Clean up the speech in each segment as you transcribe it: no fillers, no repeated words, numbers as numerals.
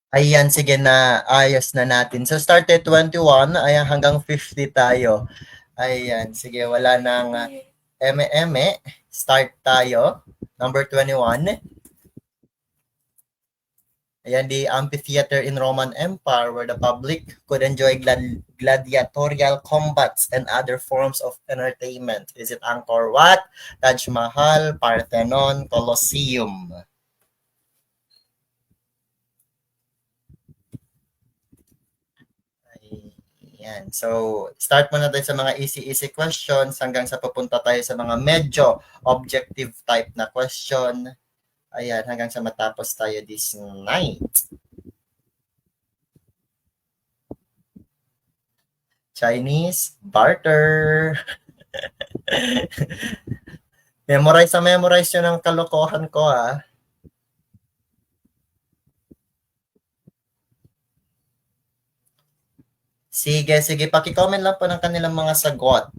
Ayan, sige na, ayos na natin. So, started 21, ayan, hanggang 50 tayo. Ayan, sige, wala nang eme-eme. Start tayo. Number 21. Ayan, the amphitheater in Roman Empire where the public could enjoy gladiatorial combats and other forms of entertainment. Is it Angkor Wat, Taj Mahal, Parthenon, Colosseum? Ayan. So, start muna tayo sa mga easy-easy questions hanggang sa papunta tayo sa mga medyo objective type na question. Ayan, hanggang sa matapos tayo this night. Chinese, barter. Memorize yun ng kalokohan ko, ah. Sige, sige. Paki-comment lang po ng kanilang mga sagot.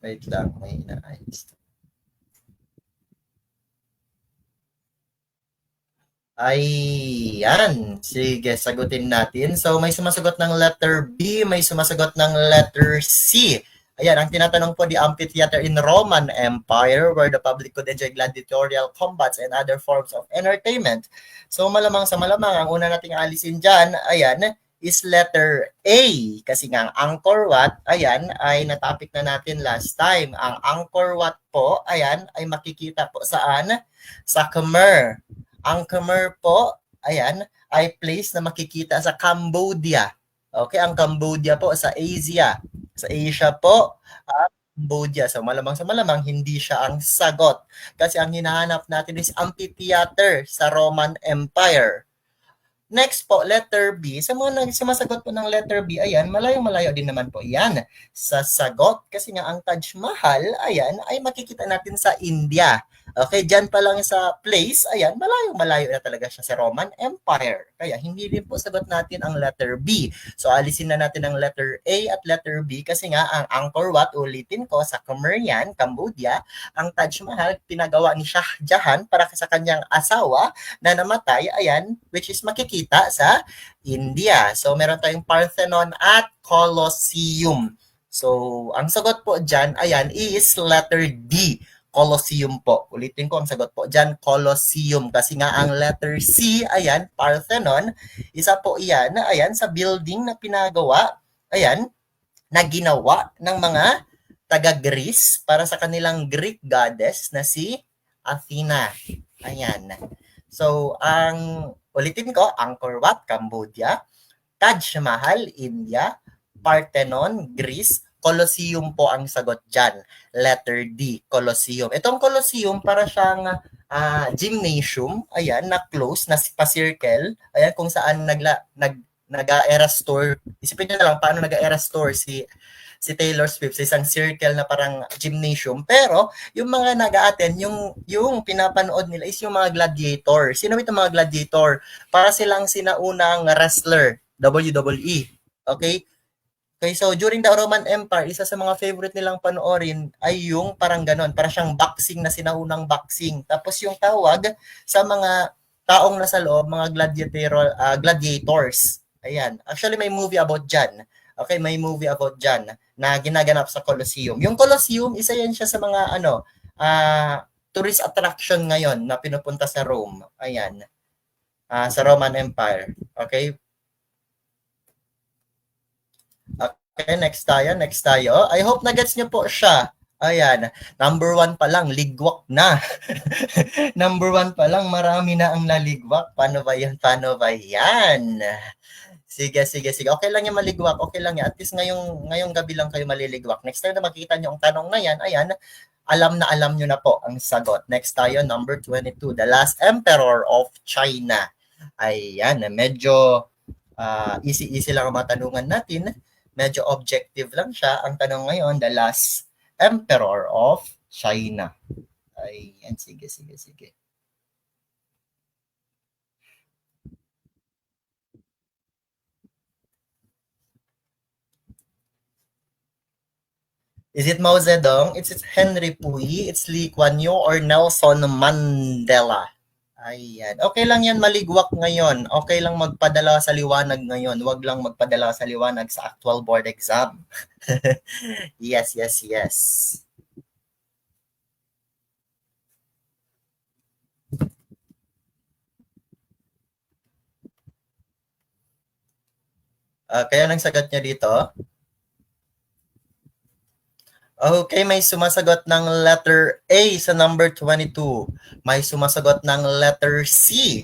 Wait lang, may inaayos. Ayan. Sige, sagutin natin. So, may sumasagot ng letter B, may sumasagot ng letter C. Ayan, ang tinatanong po, the amphitheater in Roman Empire where the public could enjoy gladiatorial combats and other forms of entertainment. So, malamang sa malamang, ang una nating alisin dyan, ayan, is letter A. Kasi nga, ang Angkor Wat, ayan, ay natapik na natin last time. Ang Angkor Wat po, ayan, ay makikita po saan? Sa Khmer. Ang Khmer po, ayan, ay place na makikita sa Cambodia. Okay, ang Cambodia po sa Asia. Sa Asia po, Cambodia. So malamang sa malamang, hindi siya ang sagot. Kasi ang hinahanap natin is amphitheater sa Roman Empire. Next po, letter B. Sa mga sumasagot po ng letter B, ayan, malayong-malayo din naman po yan sa sagot. Kasi nga ang Taj Mahal, ayan, ay makikita natin sa India. Okay, dyan pa lang sa place, ayan, malayong-malayo na talaga siya sa Roman Empire. Kaya hindi din po sagot natin ang letter B. So alisin na natin ang letter A at letter B kasi nga ang Angkor Wat, ulitin ko, sa Khmer yan, Cambodia, ang Taj Mahal, pinagawa ni Shah Jahan para sa kanyang asawa na namatay, ayan, which is makikita sa India. So, meron tayong Parthenon at Colosseum. So, ang sagot po dyan, ayan, is letter D. Colosseum po. Ulitin ko ang sagot po dyan, Colosseum. Kasi nga ang letter C, ayan, Parthenon, isa po iyan, ayan, sa building na pinagawa, ayan, na ginawa ng mga taga-Greece para sa kanilang Greek goddess na si Athena. Ayan. So, ang ulitin ko, Angkor Wat, Cambodia, Taj Mahal, India, Parthenon, Greece, Colosseum po ang sagot dyan. Letter D, Colosseum. Itong Colosseum, para siyang gymnasium, ayan, na close, na pa-circle, ayan, kung saan nag-era store. Isipin nyo na lang, paano nag-era store si Taylor Swift sa isang circle na parang gymnasium. Pero, yung mga nag-a-attend, yung pinapanood nila is yung mga gladiator. Sino itong mga gladiator? Para silang sinaunang wrestler, WWE. Okay? Okay, so during the Roman Empire, isa sa mga favorite nilang panoorin ay yung parang ganon, parang siyang boxing na sinaunang boxing. Tapos yung tawag sa mga taong nasa loob, mga gladiators. Ayan. Actually, may movie about dyan. Okay, may movie about dyan na ginaganap sa Colosseum. Yung Colosseum, isa yan siya sa mga tourist attraction ngayon na pinupunta sa Rome. Ayan. Sa Roman Empire. Okay, okay, next tayo. I hope na-gets nyo po siya. Ayan, number one pa lang, ligwak na. Number one pa lang, marami na ang naligwak. Paano ba yan? Paano ba yan? Sige, sige, sige. Okay lang yung maligwak. Okay lang yan. At least ngayong gabi lang kayo maliligwak. Next time na makita nyo ang tanong na yan, ayan, alam nyo na po ang sagot. Next tayo, number 22. The last emperor of China. Ayan, medyo easy-easy lang ang matanungan natin. Medyo objective lang siya. Ang tanong ngayon, the last emperor of China. Ayan, sige, sige, sige. Is it Mao Zedong? It's Henry Puyi, it's Lee Kuan Yew, or Nelson Mandela? Ayan. Okay lang yan maligwak ngayon. Okay lang magpadala sa liwanag ngayon. Huwag lang magpadala sa liwanag sa actual board exam. Yes, yes, yes. Kaya lang sagot niya dito. Okay, may sumasagot ng letter A sa number 22. May sumasagot ng letter C.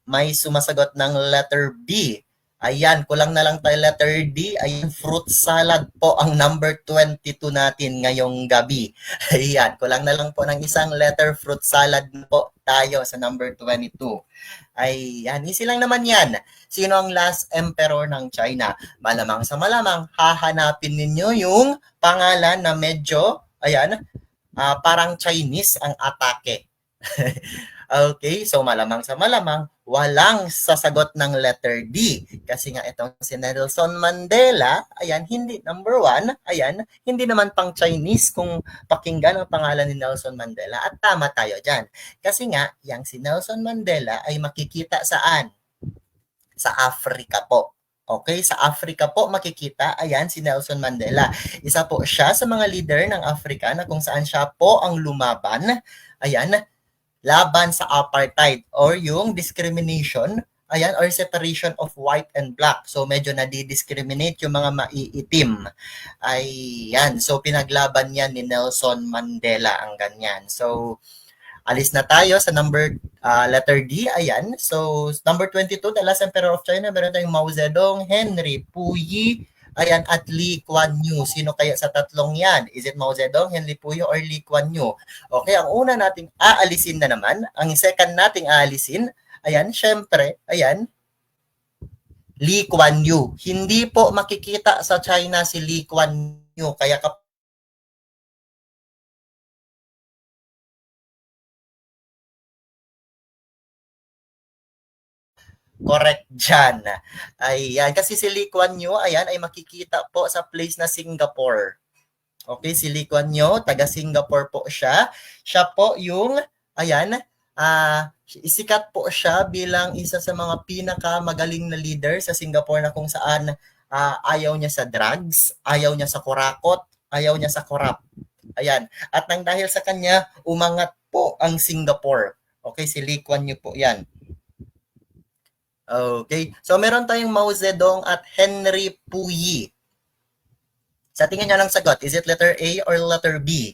May sumasagot ng letter B. Ayan, kulang na lang tayo letter D. Ayan, fruit salad po ang number 22 natin ngayong gabi. Ayan, kulang na lang po ng isang letter fruit salad po tayo sa number 22. Ayan, easy lang naman yan. Sino ang last emperor ng China? Malamang sa malamang, hahanapin ninyo yung pangalan na medyo, ayan, parang Chinese ang atake. Okay, so malamang sa malamang, walang sasagot ng letter D. Kasi nga itong si Nelson Mandela, ayan, hindi number one, ayan, hindi naman pang Chinese kung pakinggan ang pangalan ni Nelson Mandela. At tama tayo dyan. Kasi nga, yang si Nelson Mandela ay makikita saan? Sa Africa po. Okay, sa Africa po makikita, ayan, si Nelson Mandela. Isa po siya sa mga leader ng Africa na kung saan siya po ang lumaban, ayan, laban sa apartheid or yung discrimination, ayan, or separation of white and black. So medyo nadi-discriminate yung mga maiitim. Ayan, so pinaglaban yan ni Nelson Mandela ang ganyan. So alis na tayo sa letter D. Ayan. So, number 22, the last emperor of China, meron tayong Mao Zedong, Henry Puyi, ayan, at Lee Kuan Yew. Sino kaya sa tatlong yan? Is it Mao Zedong, Henry Puyi, or Lee Kuan Yew? Okay, ang una nating aalisin na naman, ang second nating aalisin, ayan, syempre, ayan, Lee Kuan Yew. Hindi po makikita sa China si Lee Kuan Yew. Kaya correct dyan. Ayan. Kasi si Lee Kuan Yew, ayan, ay makikita po sa place na Singapore. Okay, si Lee Kuan Yew, taga Singapore po siya. Siya po yung, ayan, isikat po siya bilang isa sa mga pinakamagaling na leader sa Singapore na kung saan ayaw niya sa drugs, ayaw niya sa kurakot, ayaw niya sa korap. Ayan. At nang dahil sa kanya, umangat po ang Singapore. Okay, si Lee Kuan Yew po yan. Okay. So, meron tayong Mao Zedong at Henry Puyi. Sa tingin nyo ng sagot, is it letter A or letter B?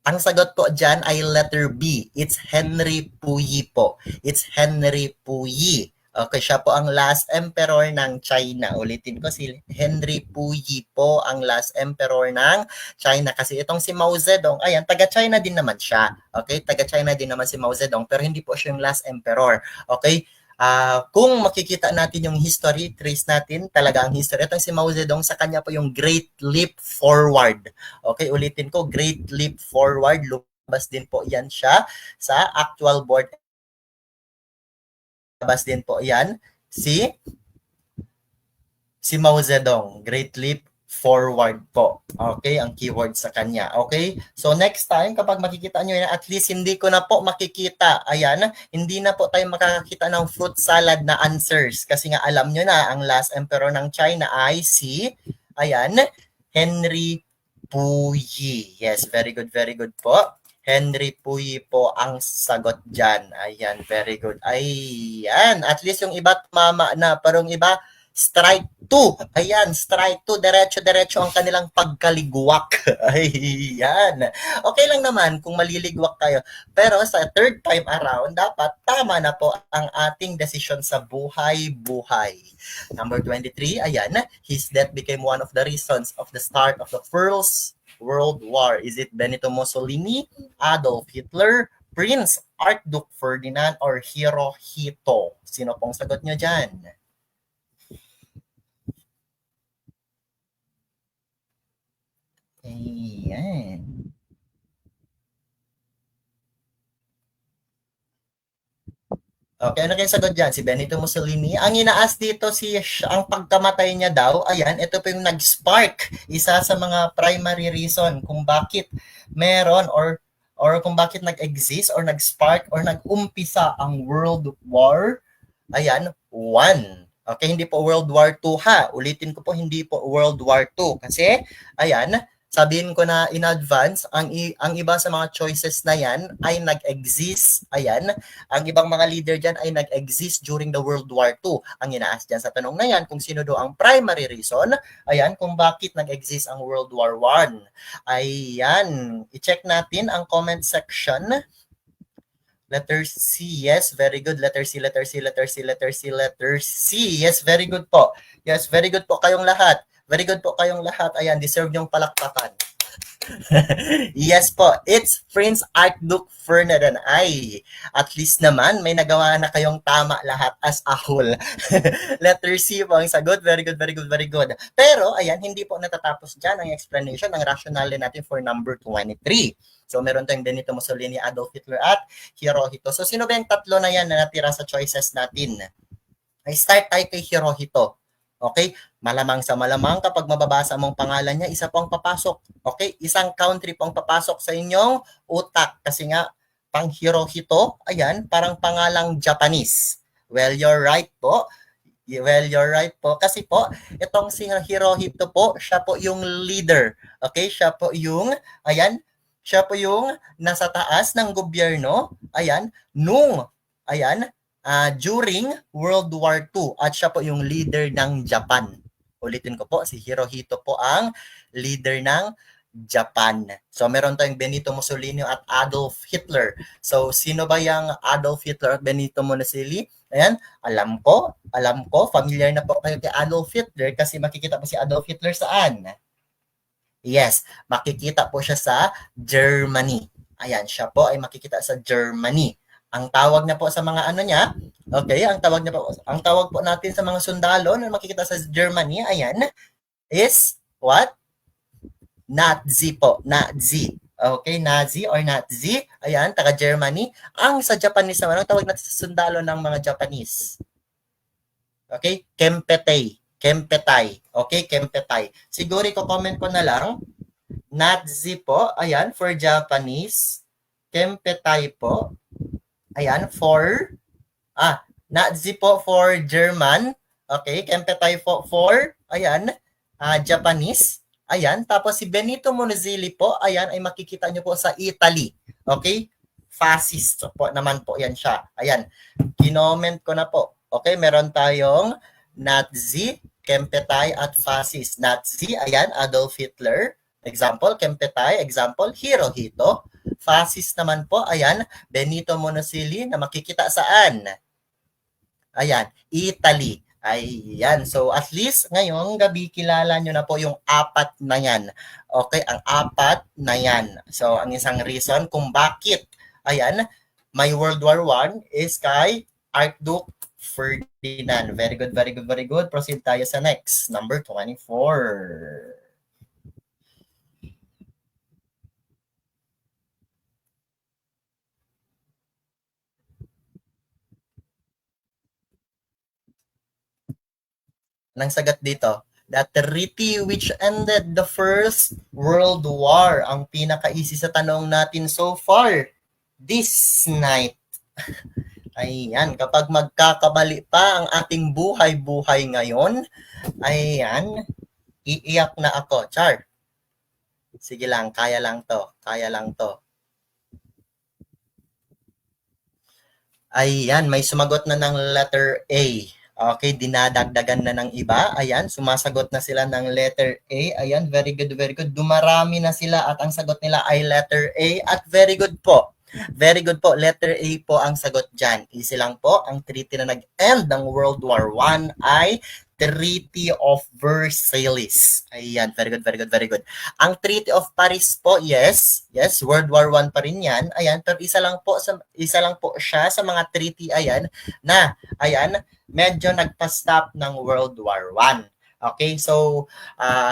Ang sagot po dyan ay letter B. It's Henry Puyi po. It's Henry Puyi. Okay, siya po ang last emperor ng China. Ulitin ko, si Henry Puyi po ang last emperor ng China. Kasi itong si Mao Zedong, ayan, taga-China din naman siya. Okay, taga-China din naman si Mao Zedong, pero hindi po siya yung last emperor. Okay, kung makikita natin yung history, trace natin talaga ang history. Itong si Mao Zedong, sa kanya po yung Great Leap Forward. Okay, ulitin ko, Great Leap Forward. Lumabas din po yan siya sa actual board. Lumabas din po yan si Mao Zedong. Great Leap Forward po. Okay, ang keyword sa kanya. Okay? So next time, kapag makikita nyo yan, at least hindi ko na po makikita. Ayan, hindi na po tayo makakakita ng fruit salad na answers. Kasi nga alam nyo na, ang last emperor ng China ay si, ayan, Henry Puyi. Yes, very good po. Henry Puyi po ang sagot dyan. Ayan, very good. Ayan, at least yung iba tumama na, pero yung iba, strike 2. Ayan, strike 2. Diretso-diretso ang kanilang pagkaligwak. Ayan. Okay lang naman kung maliligwak tayo. Pero sa third time around, dapat tama na po ang ating desisyon sa buhay-buhay. Number 23, ayan. His death became one of the reasons of the start of the First World War. Is it Benito Mussolini, Adolf Hitler, Prince Archduke Ferdinand, or Hirohito? Sino pong sagot nyo dyan? Ayan. Okay, ano kayong sagot dyan? Si Benito Mussolini. Ang inaas dito, ang pagkamatay niya daw, ayan, ito po yung nag-spark. Isa sa mga primary reason kung bakit meron or kung bakit nag-exist or nag-spark or nag-umpisa ang World War, ayan, One. Okay, hindi po World War II ha. Ulitin ko po, hindi po World War II. Kasi, ayan, sabihin ko na in advance, ang iba sa mga choices na yan ay nag-exist. Ayan, ang ibang mga leader dyan ay nag-exist during the World War II. Ang inaas dyan sa tanong na yan, kung sino do ang primary reason, ayan, kung bakit nag-exist ang World War I. Ayan, i-check natin ang comment section. Letter C, yes, very good. Letter C, letter C, letter C, letter C, letter C. Yes, very good po. Yes, very good po kayong lahat. Very good po kayong lahat. Ayan, deserve niyong palakpakan. Yes po, it's Prince Archduke Ferdinand. Ay, at least naman may nagawa na kayong tama lahat as a whole. Letter C po ang sagot. Very good, very good, very good. Pero, ayan, hindi po natatapos dyan ang explanation ng rationale natin for number 23. So, meron tayong Benito Mussolini, Adolf Hitler, at Hirohito. So, sino ba yung tatlo na yan na natira sa choices natin? Ay, start tayo kay Hirohito. Okay? Malamang sa malamang kapag mababasa mong pangalan niya, isa po ang papasok. Okay? Isang country po ang papasok sa inyong utak. Kasi nga, pang Hirohito, ayan, parang pangalang Japanese. Well, you're right po. Well, you're right po. Kasi po, itong si Hirohito po, siya po yung leader. Okay? Siya po yung, ayan, siya po yung nasa taas ng gobyerno, ayan, during World War II at siya po yung leader ng Japan. Ulitin ko po, si Hirohito po ang leader ng Japan. So meron tayong Benito Mussolini at Adolf Hitler. So sino ba yung Adolf Hitler at Benito Mussolini? Ayan, alam ko, familiar na po kayo kay Adolf Hitler kasi makikita po si Adolf Hitler saan? Yes, makikita po siya sa Germany. Ayan, siya po ay makikita sa Germany. Ang tawag niya po sa mga ano niya, okay, ang tawag po natin sa mga sundalo na makikita sa Germany, ayan, is what? Nazi po, Nazi. Okay, Nazi or Nazi, ayan, taga Germany. Ang sa Japanese naman, ang tawag natin sa sundalo ng mga Japanese. Okay, Kempetei. Okay, Kempetai. Siguro i-comment ko na lang, Nazi po, ayan, for Japanese. Kempetai po, ayan, Nazi po for German. Okay, Kempetai po for, ayan, Japanese. Ayan, tapos si Benito Mussolini po, ayan, ay makikita nyo po sa Italy. Okay, fascist po naman po, yan siya. Ayan, kinoment ko na po. Okay, meron tayong Nazi, Kempetay at fascist. Nazi, ayan, Adolf Hitler. Example, Kempetay. Example, Hirohito. Fascist naman po, ayan, Benito Mussolini na makikita saan? Ayan, Italy. Ayan, so at least ngayong gabi kilala nyo na po yung apat na yan. Okay, ang apat na yan. So ang isang reason kung bakit, ayan, may World War I is kay Archduke Ferdinand. Very good, very good, very good. Proceed tayo sa next, number 24. Anong sagot dito? The treaty which ended the First World War. Ang pinaka-easy sa tanong natin so far. This night. Ayan, kapag magkakamali pa ang ating buhay-buhay ngayon, ayan, iiyak na ako. Char. Sige lang, kaya lang to. Ayan, may sumagot na ng letter A. Okay, dinadagdagan na ng iba. Ayan, sumasagot na sila ng letter A. Ayan, very good, very good. Dumarami na sila at ang sagot nila ay letter A at very good po. Very good po. Letter A po ang sagot dyan. Easy lang po. Ang treaty na nag-end ng World War I ay Treaty of Versailles. Ayan, very good, very good, very good. Ang Treaty of Paris po, yes, World War I pa rin yan. Ayan, pero isa lang po siya sa mga treaty, ayan, na, ayan, medyo nagpa-stop ng World War I. Okay, so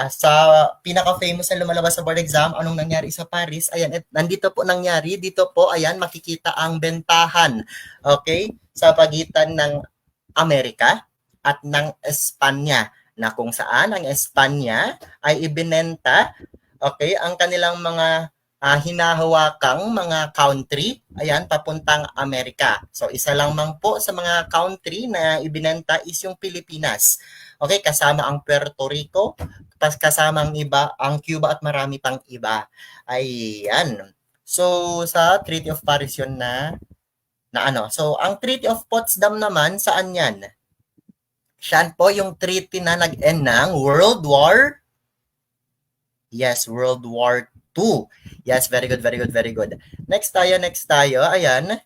sa pinaka-famous na lumalabas sa board exam, anong nangyari sa Paris? Ayan, nandito po nangyari. Dito po, ayan, makikita ang bentahan. Okay, sa pagitan ng Amerika at ng Espanya na kung saan ang Espanya ay ibinenta, okay, ang kanilang mga hinahawakang mga country, ayan, papuntang Amerika. So, isa lang man po sa mga country na ibinenta is yung Pilipinas. Okay, kasama ang Puerto Rico, kasama ang iba, ang Cuba at marami pang iba. Ayan. So, sa Treaty of Paris yun na ano. So, ang Treaty of Potsdam naman, saan yan? Siyan po yung treaty na nag-end ng World War. Yes, World War II. Yes, very good, very good, very good. Next tayo. Ayan.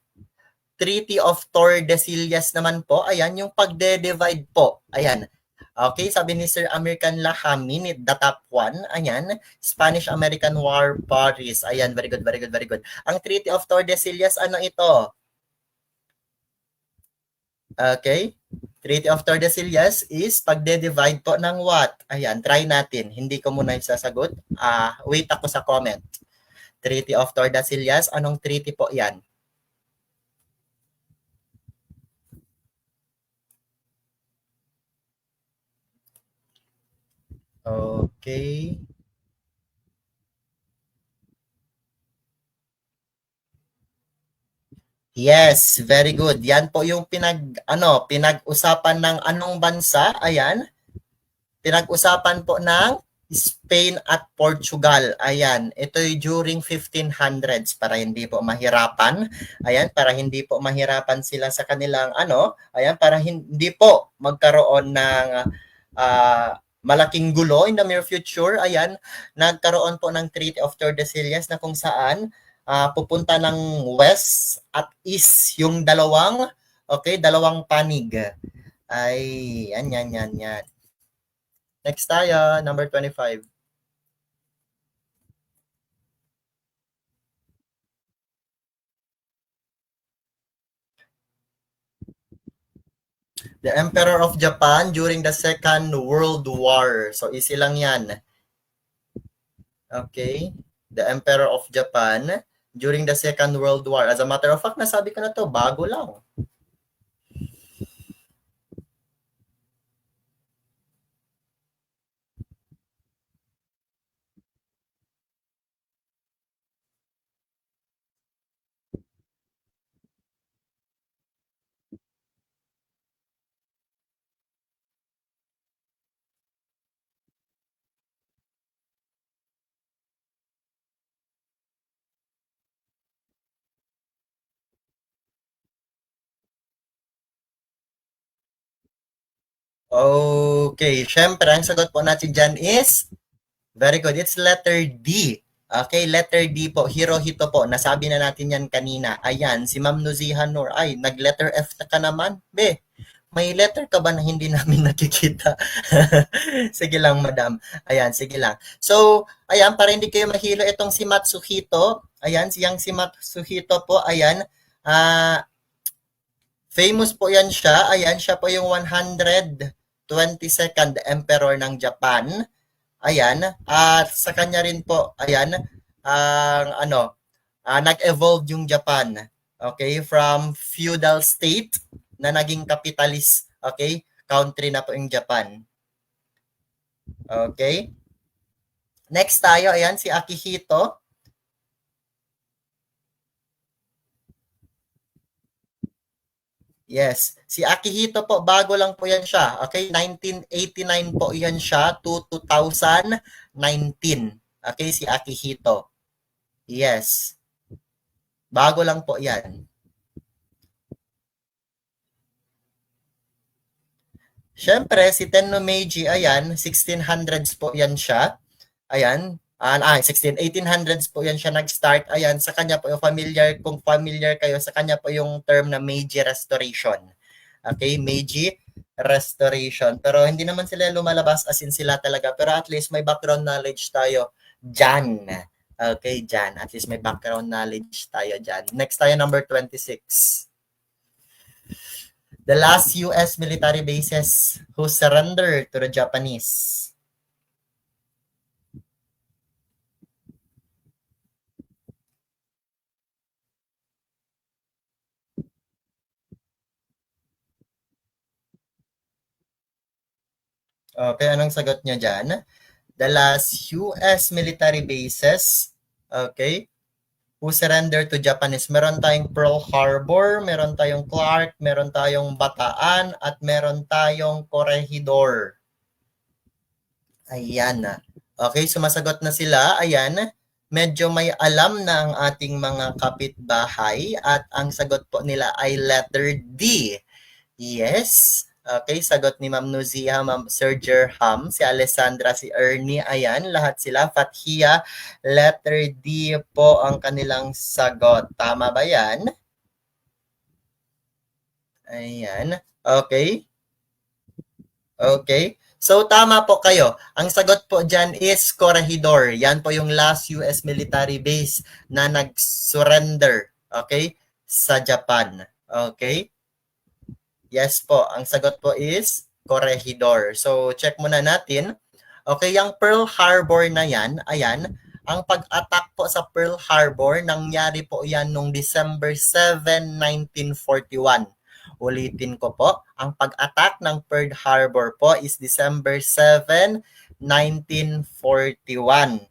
Treaty of Tordesillas naman po. Ayan, yung pagde-divide po. Ayan. Okay, sabi ni Sir American Lahamin, the top one. Ayan, Spanish-American War, Paris. Ayan, very good, very good, very good. Ang Treaty of Tordesillas, ano ito? Okay? Treaty of Tordesillas is pagde-divide po ng what? Ayan, try natin. Hindi ko muna isasagot. Wait ako sa comment. Treaty of Tordesillas, anong treaty po yan? Okay. Yes, very good. Yan po yung pinag-usapan ng anong bansa? Ayan. Pinag-usapan po ng Spain at Portugal. Ayan, ito during 1500s para hindi po mahirapan. Ayan, para hindi po mahirapan sila sa kanilang ayan, para hindi po magkaroon ng malaking gulo in the near future. Ayan, nagkaroon po ng Treaty of Tordesillas na kung saan pupunta ng west at east yung dalawang panig. Ay, yan. Next tayo, number 25. The Emperor of Japan during the Second World War. So, easy lang yan. Okay? The Emperor of Japan during the Second World War. As a matter of fact, nasabi ko na to, bago lang. Okay, syempre, ang sagot po natin dyan is, very good, it's letter D. Okay, letter D po, Hirohito po, nasabi na natin yan kanina. Ayan, si Ma'am Nuzihan Nur, ay, nag-letter F ka naman. Be, may letter ka ba na hindi namin nakikita? Sige lang, madam. Ayan, sige lang. So, ayan, para hindi kayo mahilo, itong si Matsuhito, ayan, si Matsuhito po, ayan, famous po yan siya. Ayan, siya po yung 122nd Emperor ng Japan. Ayan, at sa kanya rin po, ayan, ang nag-evolve yung Japan. Okay, from feudal state na naging capitalist, okay, country na po yung Japan. Okay? Next tayo, ayan, si Akihito. Yes. Si Akihito po, bago lang po yan siya. Okay, 1989 po yan siya to 2019. Okay, si Akihito. Yes. Bago lang po yan. Siyempre, si Tenno Meiji, ayan, 1600s po yan siya. Ayan, 1800s po yan siya nag-start. Ayan, sa kanya po yung kung familiar kayo, sa kanya po yung term na Meiji Restoration. Okay, Meiji Restoration. Pero hindi naman sila lumalabas as in sila talaga. Pero at least may background knowledge tayo dyan. Okay, dyan. At least may background knowledge tayo dyan. Next tayo, number 26. The last US military bases who surrendered to the Japanese. Okay, anong sagot nyo dyan? The last US military bases, okay, who surrendered to Japanese. Meron tayong Pearl Harbor, meron tayong Clark, meron tayong Bataan, at meron tayong Corregidor. Ayan na. Okay, sumasagot na sila. Ayan. Medyo may alam na ang ating mga kapitbahay at ang sagot po nila ay letter D. Yes. Okay, sagot ni Ma'am Nuzia, Ma'am Sir Jerham, si Alessandra, si Ernie, ayan, lahat sila. Fathia, letter D po ang kanilang sagot. Tama ba yan? Ayan. Okay. Okay. So, tama po kayo. Ang sagot po dyan is Corregidor. Yan po yung last US military base na nag-surrender, okay, sa Japan. Okay? Yes po. Ang sagot po is Corregidor. So, check muna natin. Okay, yung Pearl Harbor na yan, ayan, ang pag-attack po sa Pearl Harbor, nangyari po yan noong December 7, 1941. Ulitin ko po, ang pag-attack ng Pearl Harbor po is December 7, 1941.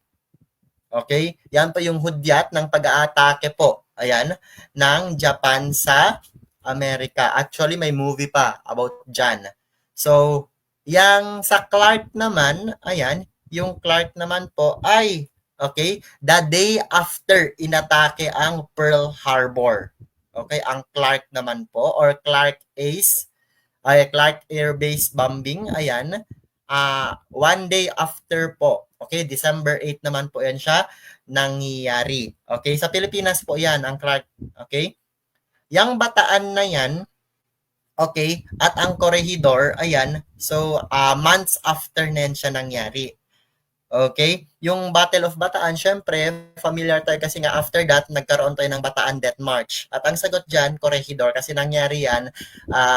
Okay? Yan po yung hudyat ng pag-aatake po, ayan, ng Japan sa Amerika. Actually, may movie pa about dyan. So, yang sa Clark naman, ayan, yung Clark naman po ay, okay, the day after inatake ang Pearl Harbor. Okay, ang Clark naman po, or Clark Ace, ay Clark Air Base bombing, ayan, one day after po, okay, December 8 naman po yan siya, nangyayari. Okay, sa Pilipinas po yan, ang Clark, okay. Yang Bataan na yan, okay, at ang Corregidor, ayan, so months after na siya nangyari. Okay? Yung Battle of Bataan, syempre, familiar tayo kasi nga after that, nagkaroon tayo ng Bataan Death March. At ang sagot dyan, Corregidor, kasi nangyari yan,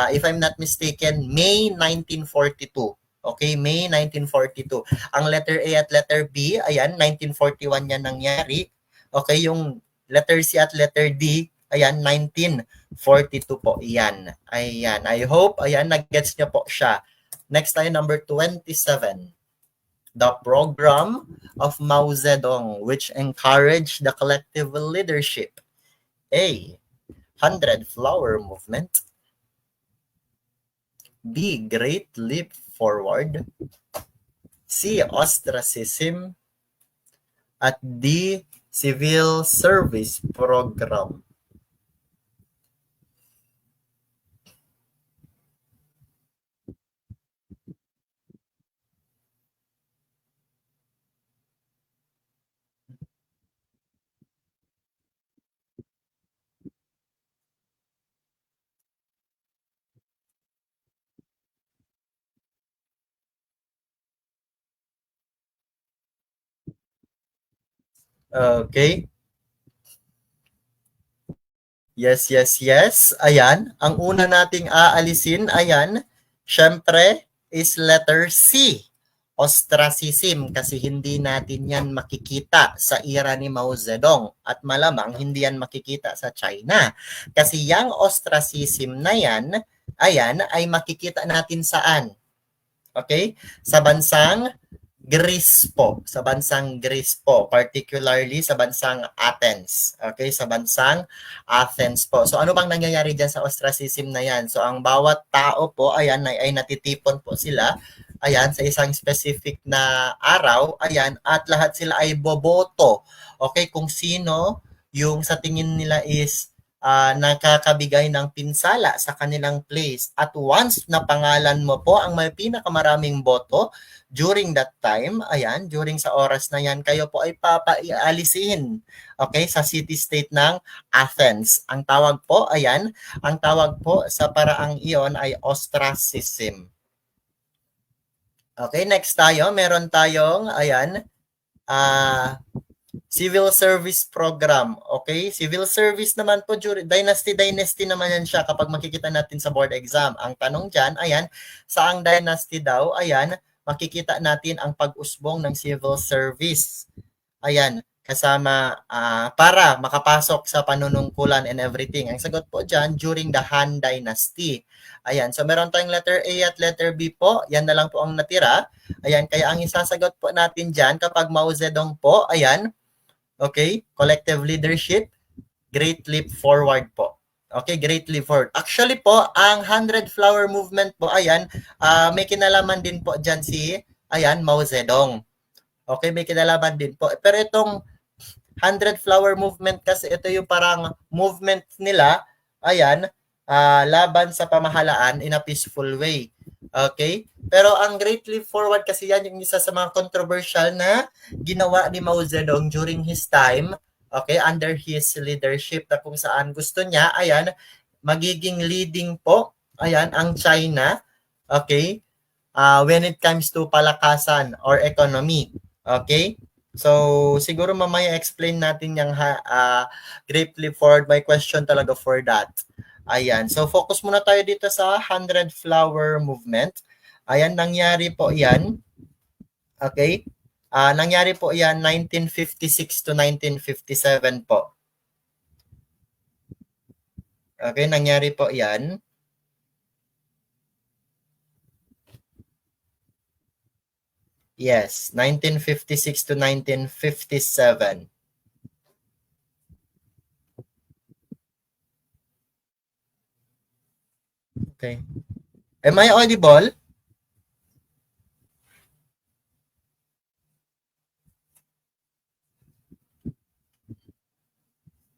if I'm not mistaken, May 1942. Okay, May 1942. Ang letter A at letter B, ayan, 1941 yan nangyari. Okay, yung letter C at letter D, ayan, 1942 po. Ayan. Ayan. I hope, ayan, nag-gets nyo po siya. Next tayo, number 27. The program of Mao Zedong, which encouraged the collective leadership. A. 100 Flower Movement. B. Great Leap Forward. C. Ostracism. At D. Civil Service Program. Okay. Yes, yes, yes. Ayan. Ang una nating aalisin, ayan, syempre, is letter C. Ostracism, kasi hindi natin yan makikita sa era ni Mao Zedong at malamang hindi yan makikita sa China. Kasi yung ostracism na yan, ayan, ay makikita natin saan? Okay? Sa bansang Greece po, sa bansang Greece po, particularly sa bansang Athens. Okay, sa bansang Athens po. So ano bang nangyayari diyan sa ostracism na yan? So ang bawat tao po, ayan, ay natitipon po sila, ayan, sa isang specific na araw, ayan, at lahat sila ay boboto. Okay, kung sino yung sa tingin nila is nakakabigay ng pinsala sa kanilang place. At once na pangalan mo po ang may pinakamaraming boto, during that time, ayan, during sa oras na yan, kayo po ay papaialisin, okay, sa city-state ng Athens. Ang tawag po, ayan, ang tawag po sa paraang iyon ay ostracism. Okay, next tayo, meron tayong, ayan, Civil Service Program. Okay? Civil Service naman po, dynasty naman yan siya kapag makikita natin sa board exam. Ang tanong dyan, ayan, saang dynasty daw? Ayan, makikita natin ang pag-usbong ng civil service. Ayan, kasama para makapasok sa panunungkulan and everything. Ang sagot po dyan, during the Han Dynasty. Ayan, so meron tayong letter A at letter B po. Yan na lang po ang natira. Ayan, kaya ang isasagot po natin dyan kapag Mao Zedong po, ayan, okay, collective leadership, great leap forward po. Okay, great leap forward. Actually po, ang 100 Flower Movement po, ayan, may kinalaman din po dyan si, ayan, Mao Zedong. Okay, may kinalaman din po. Pero itong 100 Flower Movement kasi ito yung parang movement nila, ayan, laban sa pamahalaan in a peaceful way. Okay? Pero ang Great Leap Forward kasi yan yung isa sa mga controversial na ginawa ni Mao Zedong during his time, okay, under his leadership na kung saan gusto niya, ayan, magiging leading po, ayan, ang China, okay, when it comes to palakasan or economy. Okay? So, siguro mamaya explain natin yung Great Leap Forward. May question talaga for that. Ayan. So, focus muna tayo dito sa 100 Flower Movement. Ayan, nangyari po yan. Okay? Nangyari po yan 1956 to 1957 po. Okay, nangyari po yan. Yes, 1956 to 1957. Okay. Am I audible?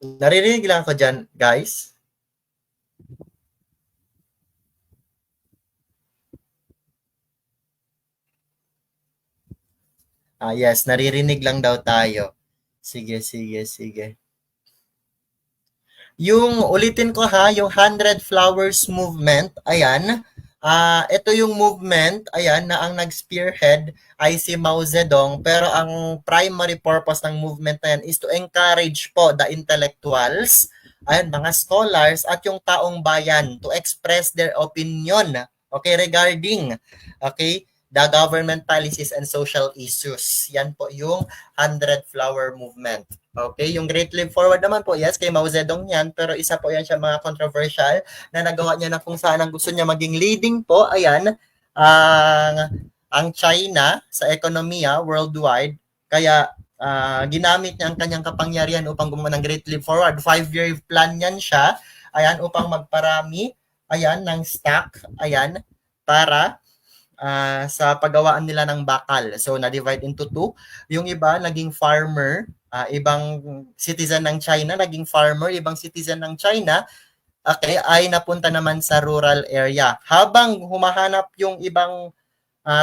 Naririnig lang ako dyan, guys. Yes, naririnig lang daw tayo. Sige, sige, sige. Yung ulitin ko ha, yung 100 Flowers Movement, ayan. Ito yung movement, ayan, na ang nag-spearhead ay si Mao Zedong. Pero ang primary purpose ng movement na yan is to encourage po the intellectuals, ayan, mga scholars at yung taong bayan to express their opinion, okay, regarding, okay, the government policies and social issues. Yan po yung 100 Flower Movement. Okay, yung Great Leap Forward naman po, yes, kay Mao Zedong yan, pero isa po yan siya mga controversial na nagawa niya na kung saan ang gusto niya maging leading po, ayan, ang China sa ekonomiya worldwide, kaya ginamit niya ang kanyang kapangyarihan upang gumawa ng Great Leap Forward. 5-year plan niyan siya, ayan, upang magparami, ayan, ng stock, ayan, para sa paggawaan nila ng bakal. So, na-divide into two. Yung iba, naging farmer, ibang citizen ng China, naging farmer, ibang citizen ng China, okay, ay napunta naman sa rural area. Habang humahanap yung ibang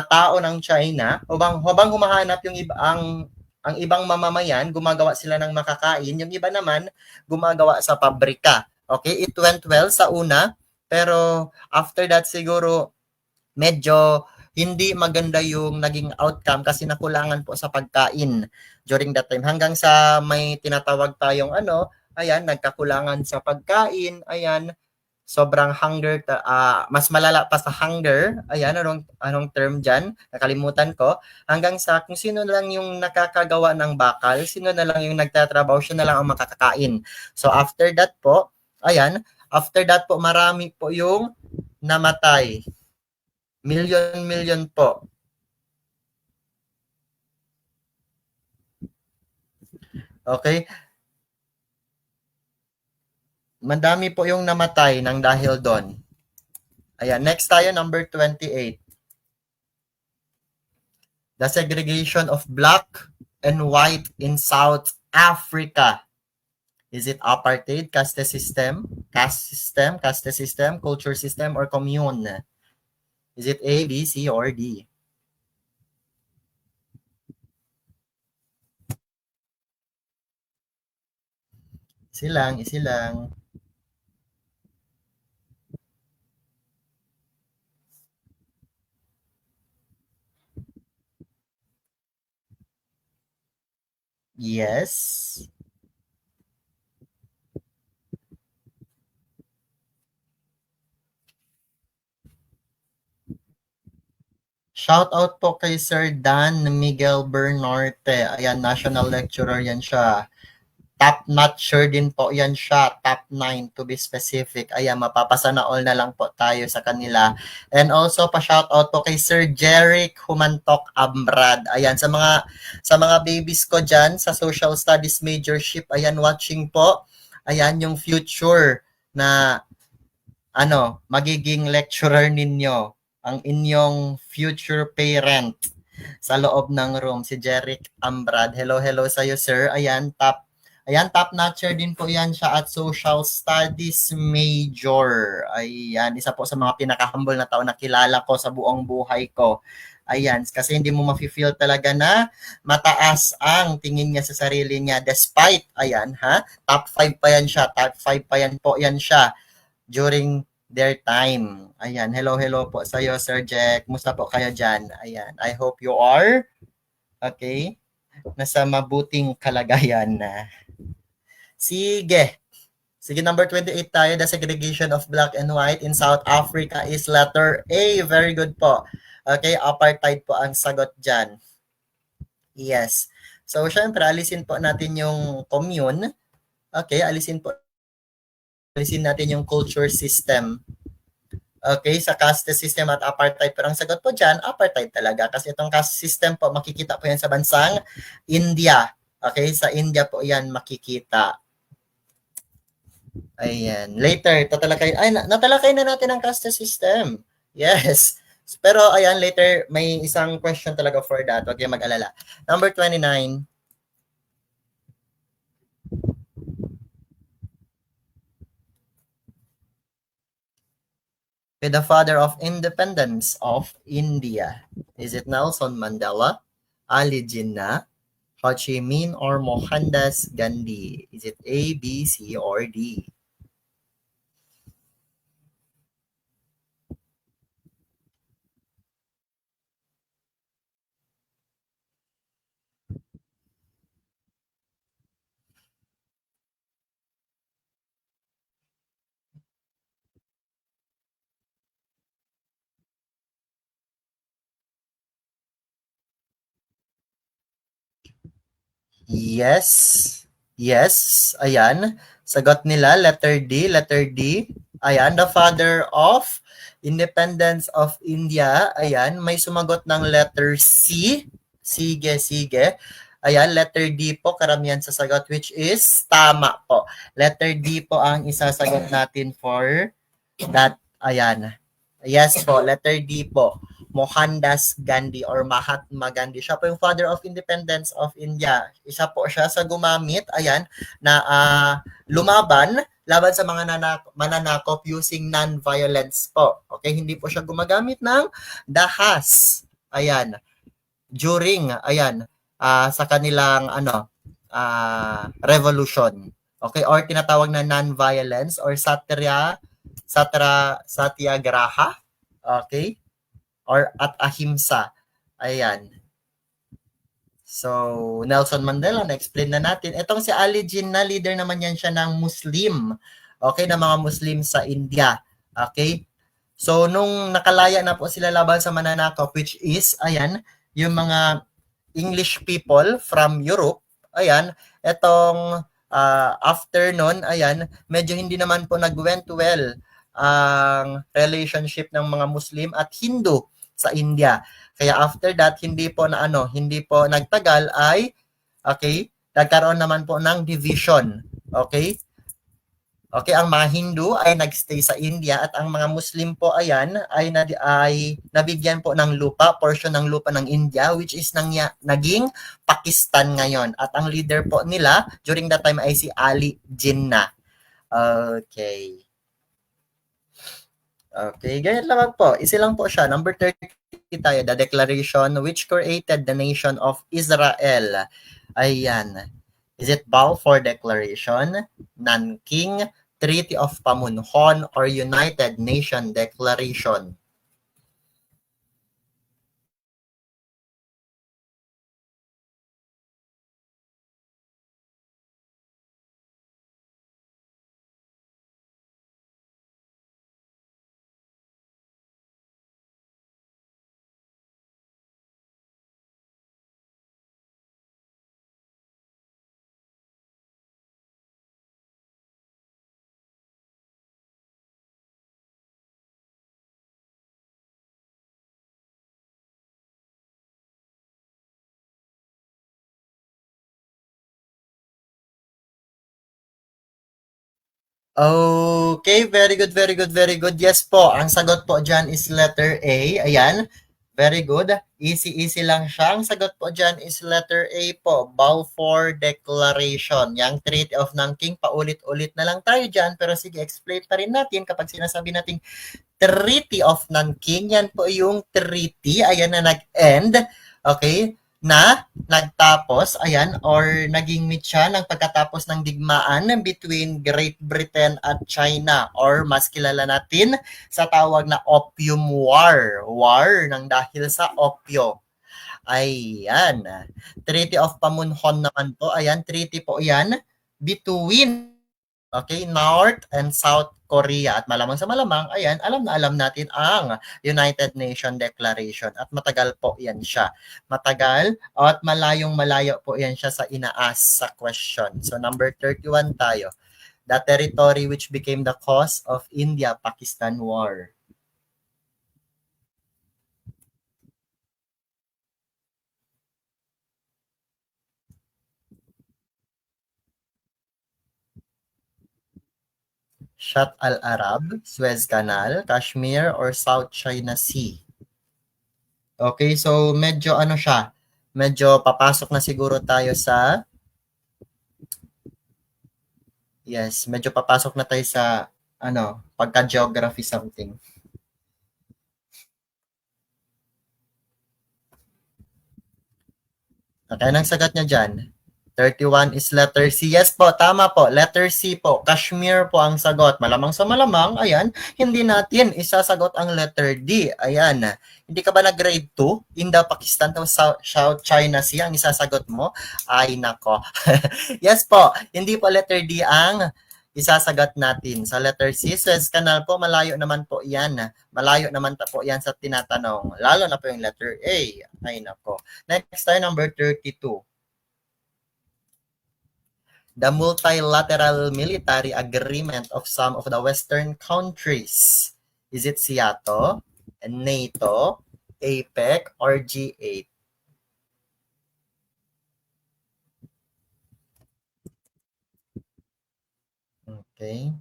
tao ng China, habang humahanap yung ang ibang mamamayan, gumagawa sila ng makakain, yung iba naman, gumagawa sa pabrika. Okay, it went well sa una, pero after that siguro, medyo hindi maganda yung naging outcome kasi nakulangan po sa pagkain during that time. Hanggang sa may tinatawag tayong ayan, nagkakulangan sa pagkain, ayan, sobrang hunger, mas malala pa sa hunger, ayan, anong term dyan, nakalimutan ko, hanggang sa kung sino lang yung nakakagawa ng bakal, sino na lang yung nagtatrabaho, siya na lang ang makakakain. So after that po, ayan, after that po, marami po yung namatay. Million po. Okay? Madami po yung namatay ng dahil doon. Ayan, next tayo, number 28. The segregation of black and white in South Africa. Is it apartheid, caste system, culture system, or commune? Is it A, B, C, or D? Isilang. Yes. Shout out po kay Sir Dan Miguel Bernarte. Ayan, national lecturer yan siya. Top notch sure din po yan siya. Top 9 to be specific. Ayan, mapapasana all na lang po tayo sa kanila. And also, pa-shout out po kay Sir Jeric Humantok Ambrad. Ayan, sa mga babies ko dyan, sa social studies majorship, ayan, watching po. Ayan, yung future na magiging lecturer ninyo, ang inyong future parent sa loob ng room, si Jeric Ambrad. Hello, hello sa iyo, sir. Ayan, top notcher din po yan siya at social studies major. Ayan, isa po sa mga pinaka-humble na tao na kilala ko sa buong buhay ko. Ayan, kasi hindi mo mafe-feel talaga na mataas ang tingin niya sa sarili niya despite, ayan, top 5 pa yan siya, top 5 pa yan po yan siya during their time. Ayan, hello, hello po sa iyo, Sir Jack. Musta po kayo dyan? Ayan, I hope you are, okay, nasa mabuting kalagayan na. Sige. Sige, number 28 tayo. The segregation of black and white in South Africa is letter A. Very good po. Okay, apartheid po ang sagot dyan. Yes. So, syempre, alisin po natin yung commune. Okay, alisin natin yung culture system. Okay, sa caste system at apartheid. Pero ang sagot po dyan, apartheid talaga. Kasi itong caste system po, makikita po yan sa bansang India. Okay, sa India po yan makikita. Ayan. Later, natalakay na natin ang caste system. Yes. Pero ayan, later, may isang question talaga for that. Huwag kayong mag-alala. Number 29. With the father of independence of India. Is it Nelson Mandela, Ali Jinnah, Ho Chi Minh, or Mohandas Gandhi? Is it A, B, C, or D? Yes. Yes. Ayan. Sagot nila, letter D. Letter D. Ayan, the father of independence of India. Ayan, may sumagot ng letter C. Sige, sige. Ayan, letter D po, karamihan sa sagot, which is tama po. Letter D po ang isasagot natin for that. Ayan. Yes po, letter D po. Mohandas Gandhi or Mahatma Gandhi. Siya po yung father of independence of India. Isa po siya sa gumamit, ayan, na lumaban laban sa mga mananakop using non-violence po. Okay, hindi po siya gumagamit ng dahas. Ayan, during, ayan, sa kanilang, revolution. Okay, or tinatawag na non-violence or satyagraha. Okay, or at ahimsa. Ayan. So, Nelson Mandela, na-explain na natin. Itong si Ali Jinnah, leader naman yan siya ng Muslim. Okay, ng mga Muslim sa India. Okay? So, nung nakalaya na po sila laban sa mananakop, which is, ayan, yung mga English people from Europe, ayan, itong after nun, ayan, medyo hindi naman po nag-went well ang relationship ng mga Muslim at Hindu sa India. Kaya after that, hindi po nagtagal ay, okay, nagkaroon naman po ng division. Okay? Okay, ang mga Hindu ay nagstay sa India at ang mga Muslim po ayan ay nabigyan po ng lupa, portion ng lupa ng India which is naging Pakistan ngayon. At ang leader po nila during that time ay si Ali Jinnah. Okay. Okay, ganyan lang po. Isa lang po siya. Number 30 tayo, the declaration which created the nation of Israel. Ayan. Is it Balfour Declaration, Nanking, Treaty of Pamunhon, or United Nation Declaration? Okay, very good, very good, very good. Yes po, ang sagot po dyan is letter A. Ayan, very good. Easy, easy lang siya. Ang sagot po dyan is letter A po, Balfour Declaration. Yang Treaty of Nanking, paulit-ulit na lang tayo dyan. Pero sige, explain pa rin natin kapag sinasabi natin Treaty of Nanking, yan po yung treaty, ayan na nag-end, okay, na nagtapos, ayan, or naging mitya ng pagkatapos ng digmaan between Great Britain at China, or mas kilala natin sa tawag na Opium War. War ng dahil sa opyo. Ayan. Treaty of Pamunhon naman po. Ayan, treaty po yan between okay, North and South Korea. At malamang sa malamang, ayan, alam na alam natin ang United Nations Declaration. At matagal po yan siya. Matagal at malayong malayo po yan siya sa inaas sa question. So number 31 tayo. The territory which became the cause of India-Pakistan War. Shat al-Arab, Suez Canal, Kashmir, or South China Sea? Okay, so medyo ano siya, medyo papasok na siguro tayo sa, yes, medyo papasok na tayo sa, ano, pagka-geography something. Okay, anong sagot niya dyan? 31 is letter C. Yes po, tama po. Letter C po. Kashmir po ang sagot. Malamang sa malamang, ayan, hindi natin isasagot ang letter D. Ayan. Hindi ka ba nag-grade 2? Indo-Pakistan to South China Sea ang isasagot mo? Ay, nako. Yes po, hindi po letter D ang isasagot natin. Sa letter C, Suez Canal po, malayo naman po yan. Malayo naman po yan sa tinatanong. Lalo na po yung letter A. Ay, nako. Next tayo, number 32. The multilateral military agreement of some of the Western countries. Is it SEATO, NATO, APEC, or G8? Okay.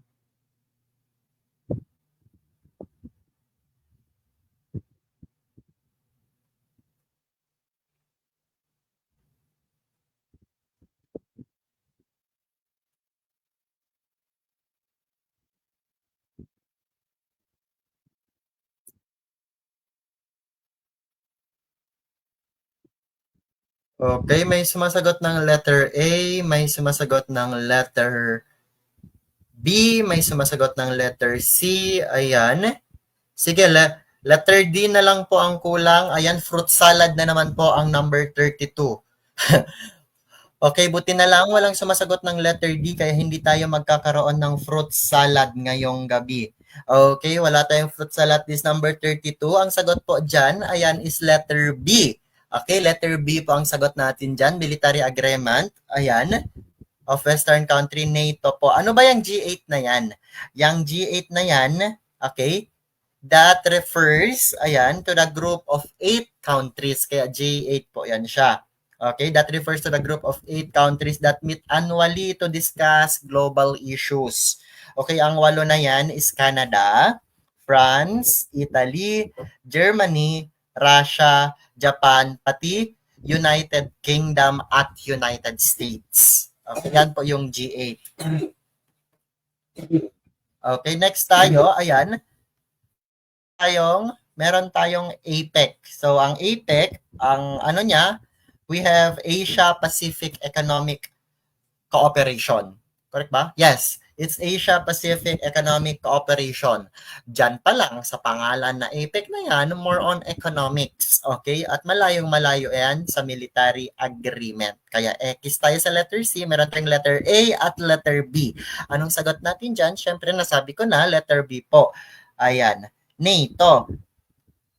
Okay, may sumasagot ng letter A, may sumasagot ng letter B, may sumasagot ng letter C. Ayan. Sige, letter D na lang po ang kulang. Ayan, fruit salad na naman po ang number 32. Okay, buti na lang walang sumasagot ng letter D kaya hindi tayo magkakaroon ng fruit salad ngayong gabi. Okay, wala tayong fruit salad this number 32. Ang sagot po dyan, ayan, is letter B. Okay, letter B po ang sagot natin dyan. Military agreement, ayan, of Western country, NATO po. Ano ba yung G8 na yan? Yung G8 na yan, okay, that refers, ayan, to the group of 8 countries. Kaya G8 po yan siya. Okay, that refers to the group of 8 countries that meet annually to discuss global issues. Okay, ang 8 na yan is Canada, France, Italy, Germany, Russia, Japan, pati United Kingdom at United States. Okay, yan po yung G8. Okay, next tayo, ayan, meron tayong APEC. So, ang APEC, ang ano niya, we have Asia Pacific Economic Cooperation. Correct ba? Yes. It's Asia Pacific Economic Cooperation. Diyan pa lang sa pangalan na APEC na yan, more on economics. Okay? At malayong-malayo yan sa military agreement. Kaya X tayo sa letter C, meron tayong letter A at letter B. Anong sagot natin dyan? Siyempre, nasabi ko na, letter B po. Ayan. NATO.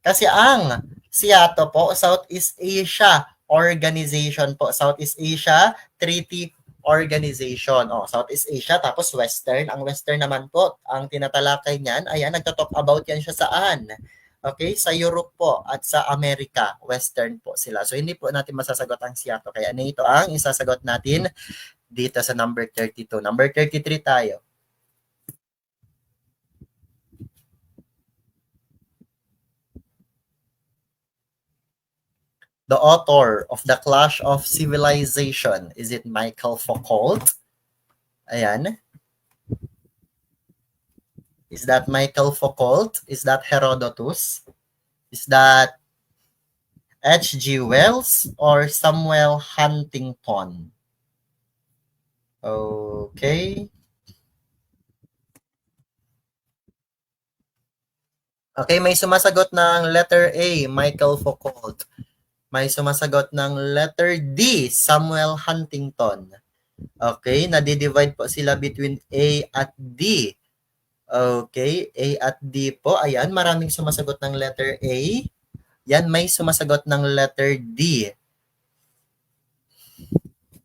Kasi ang SEATO po, Southeast Asia Organization po. Southeast Asia Treaty Organization. Southeast Asia, tapos Western. Ang Western naman po, ang tinatalakay niyan, ayan, nagtatalk about yan siya saan? Okay, sa Europe po at sa Amerika, Western po sila. So, hindi po natin masasagot ang SEATO. Kaya ito ang isasagot natin dito sa number 32. Number 33 tayo. the author of The Clash of Civilization? Is it Michael Foucault? Ayan. Is that Michael Foucault? Is that Herodotus? Is that H.G. Wells or Samuel Huntington? Okay. Okay, may sumasagot ng letter A, Michael Foucault. May sumasagot ng letter D, Samuel Huntington. Okay, nadi-divide po sila between A at D. Okay, A at D po. Ayan, maraming sumasagot ng letter A. Yan, may sumasagot ng letter D.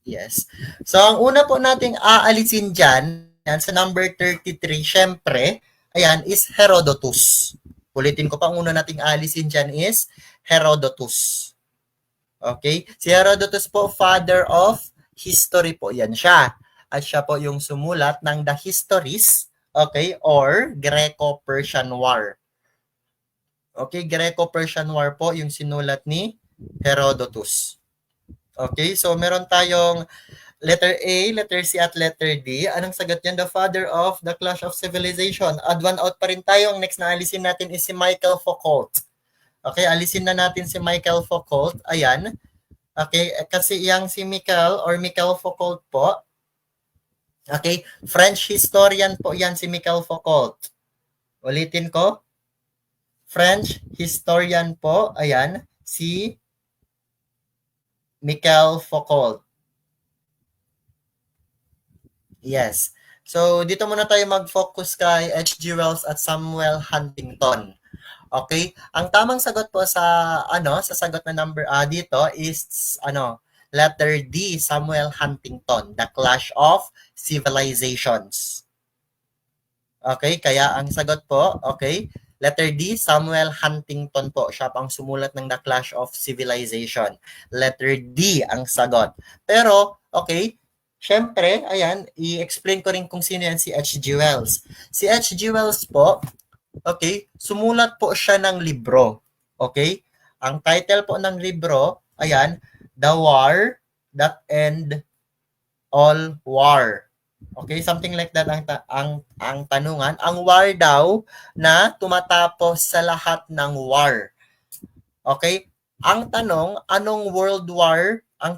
Yes. So, ang una po nating aalisin dyan, yan, sa number 33, syempre, ayan, is Herodotus. Ulitin ko pa, ang una nating aalisin dyan is Herodotus. Okay? Si Herodotus po, father of history po. Yan siya. At siya po yung sumulat ng The Histories, okay, or Greco-Persian War. Okay, Greco-Persian War po yung sinulat ni Herodotus. Okay, so meron tayong letter A, letter C, at letter D. Anong sagot niyan? The father of the Clash of Civilization. Add one out pa rin tayo. Ang next na alisin natin is si Michael Foucault. Okay, alisin na natin si Michael Foucault. Ayan. Okay, kasi yang si Michael Foucault po. Okay, French historian po yan si Michael Foucault. Ulitin ko. French historian po. Ayan, si Michael Foucault. Yes. So, dito muna tayo mag-focus kay H.G. Wells at Samuel Huntington. Okay? Ang tamang sagot po sa sa sagot na number dito is letter D, Samuel Huntington, The Clash of Civilizations. Okay, kaya ang sagot po, okay, letter D, Samuel Huntington po. Siya pang sumulat ng The Clash of Civilization. Letter D ang sagot. Pero, okay, syempre, ayan, i-explain ko rin kung sino yan si H.G. Wells. Si H.G. Wells po, okay, sumulat po siya ng libro. Okay? Ang title po ng libro, ayan, The War That End All War. Okay, something like that ang tanungan. Ang war daw na tumatapos sa lahat ng war. Okay? Ang tanong, anong world war ang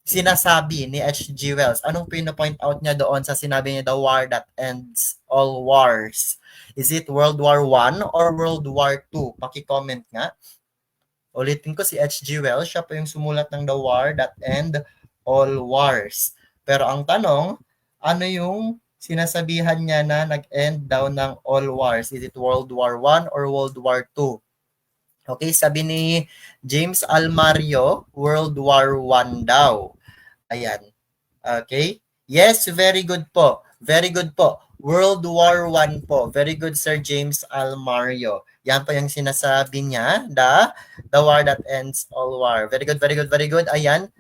sinasabi ni H.G. Wells? Anong pino-point out niya doon sa sinabi niya, the war that ends all wars? Is it World War I or World War II? Paki-comment nga. Ulitin ko, si H.G. Wells, siya po yung sumulat ng the war that end all wars. Pero ang tanong, ano yung sinasabihan niya na nag-end daw ng all wars? Is it World War I or World War II? Okay, sabi ni James Almario, World War I daw. Ayan. Okay? Yes, very good po. Very good po. World War I po. Very good, Sir James Almario. Yan po yung sinasabi niya, the war that ends all war. Very good, very good, very good. Ayan.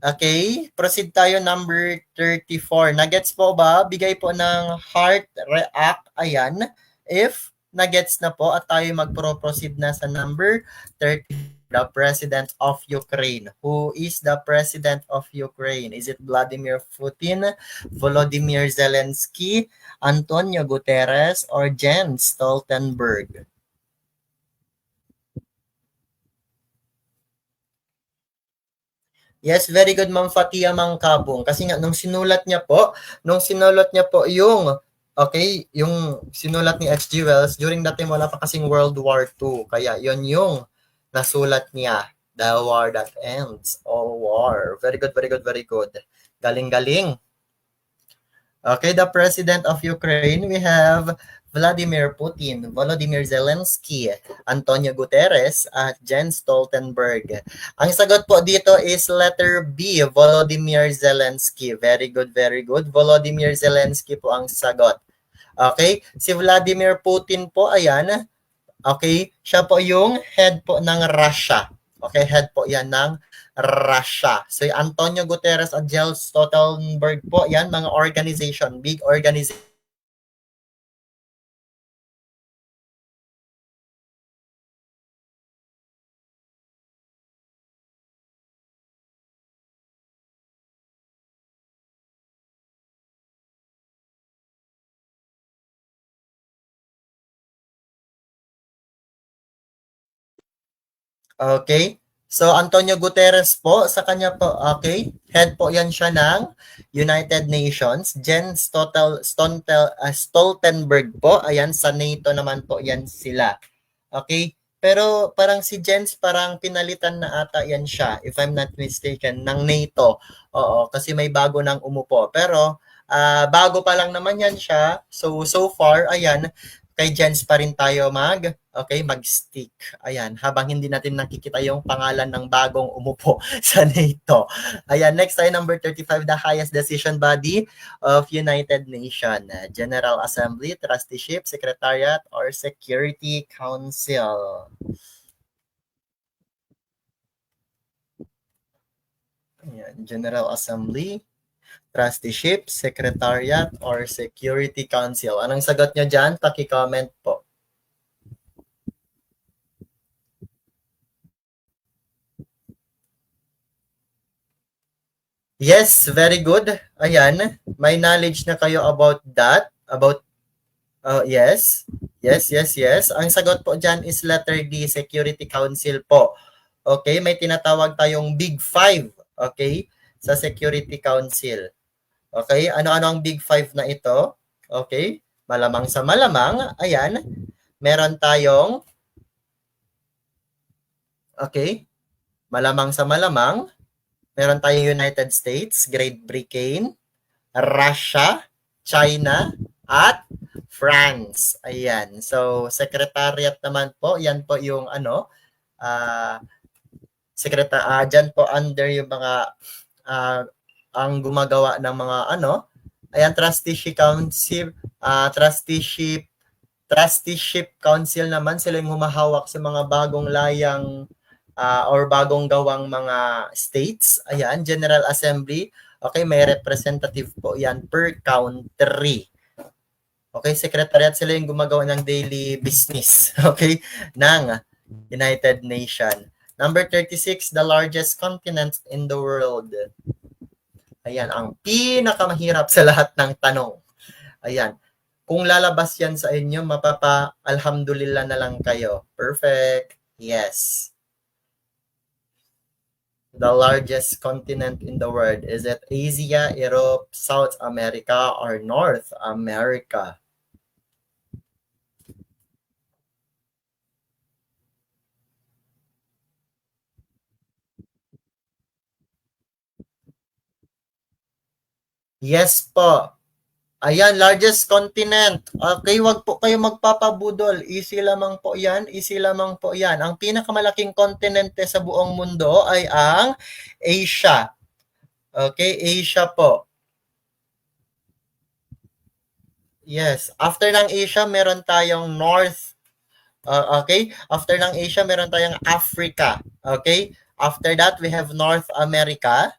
Okay, proceed tayo number 34. Nagets po ba? Bigay po ng heart react. Ayan. If nagets na po at tayo magpro-proceed na sa number 30, the President of Ukraine. Who is the President of Ukraine? Is it Vladimir Putin, Volodymyr Zelensky, Antonio Guterres, or Jens Stoltenberg? Yes, very good, Ma'am Fatia Mangkabong. Kasi nga, nung sinulat niya po yung, okay, yung sinulat ni H.G. Wells, during that time, wala pa kasing World War II. Kaya, yon yung nasulat niya. The war that ends all war. Very good, very good, very good. Galing-galing. Okay, the President of Ukraine, we have Vladimir Putin, Volodymyr Zelensky, Antonio Guterres, at Jens Stoltenberg. Ang sagot po dito is letter B, Volodymyr Zelensky. Very good, very good. Volodymyr Zelensky po ang sagot. Okay, si Vladimir Putin po, ayan. Okay, siya po yung head po ng Russia. Okay, head po yan ng Russia. So, Antonio Guterres at Jens Stoltenberg po, yan, mga organization, big organization Okay? So, Antonio Guterres po, sa kanya po, okay? Head po yan siya ng United Nations. Jens Stoltenberg po, ayan, sa NATO naman po yan sila. Okay? Pero parang si Jens parang pinalitan na ata yan siya, if I'm not mistaken, ng NATO. Oo, kasi may bago nang umupo. Pero bago pa lang naman yan siya. So far, ayan, kay Jens pa rin tayo mag-stick. Ayan, habang hindi natin nakikita yung pangalan ng bagong umupo sa NATO. Ayan, next tayo, number 35, the highest decision body of United Nations, General Assembly, Trusteeship, Secretariat, or Security Council. Ayan, General Assembly, Trusteeship, Secretariat, or Security Council. Anong sagot nyo dyan? Paki-comment po. Yes, very good. Ayan, may knowledge na kayo about that. Yes. Yes. Ang sagot po dyan is letter D, Security Council po. Okay, may tinatawag tayong Big Five. Okay, sa Security Council. Okay, ano-ano ang Big Five na ito? Okay, malamang sa malamang, ayan, meron tayong, okay, malamang sa malamang, meron tayong United States, Great Britain, Russia, China, at France. Ayan. So, Secretariat naman po, yan po yung dyan po under yung mga ang gumagawa ng mga ayan, trusteeship council naman, sila yung humahawak sa mga bagong layang or bagong gawang mga states. Ayan, General Assembly. Okay, may representative po yan per country. Okay, Secretariat, sila yung gumagawa ng daily business, okay, ng United Nations. Number 36, the largest continent in the world. Ayan, ang pinakamahirap sa lahat ng tanong. Ayan, kung lalabas yan sa inyo, alhamdulillah na lang kayo. Perfect. Yes. The largest continent in the world. Is it Asia, Europe, South America, or North America? Yes po. Ayan, largest continent. Okay, wag po kayo magpapabudol. Easy lamang po yan. Ang pinakamalaking kontinente sa buong mundo ay ang Asia. Okay, Asia po. Yes. After ng Asia, meron tayong North. Okay? After ng Asia, meron tayong Africa. Okay? After that, we have North America.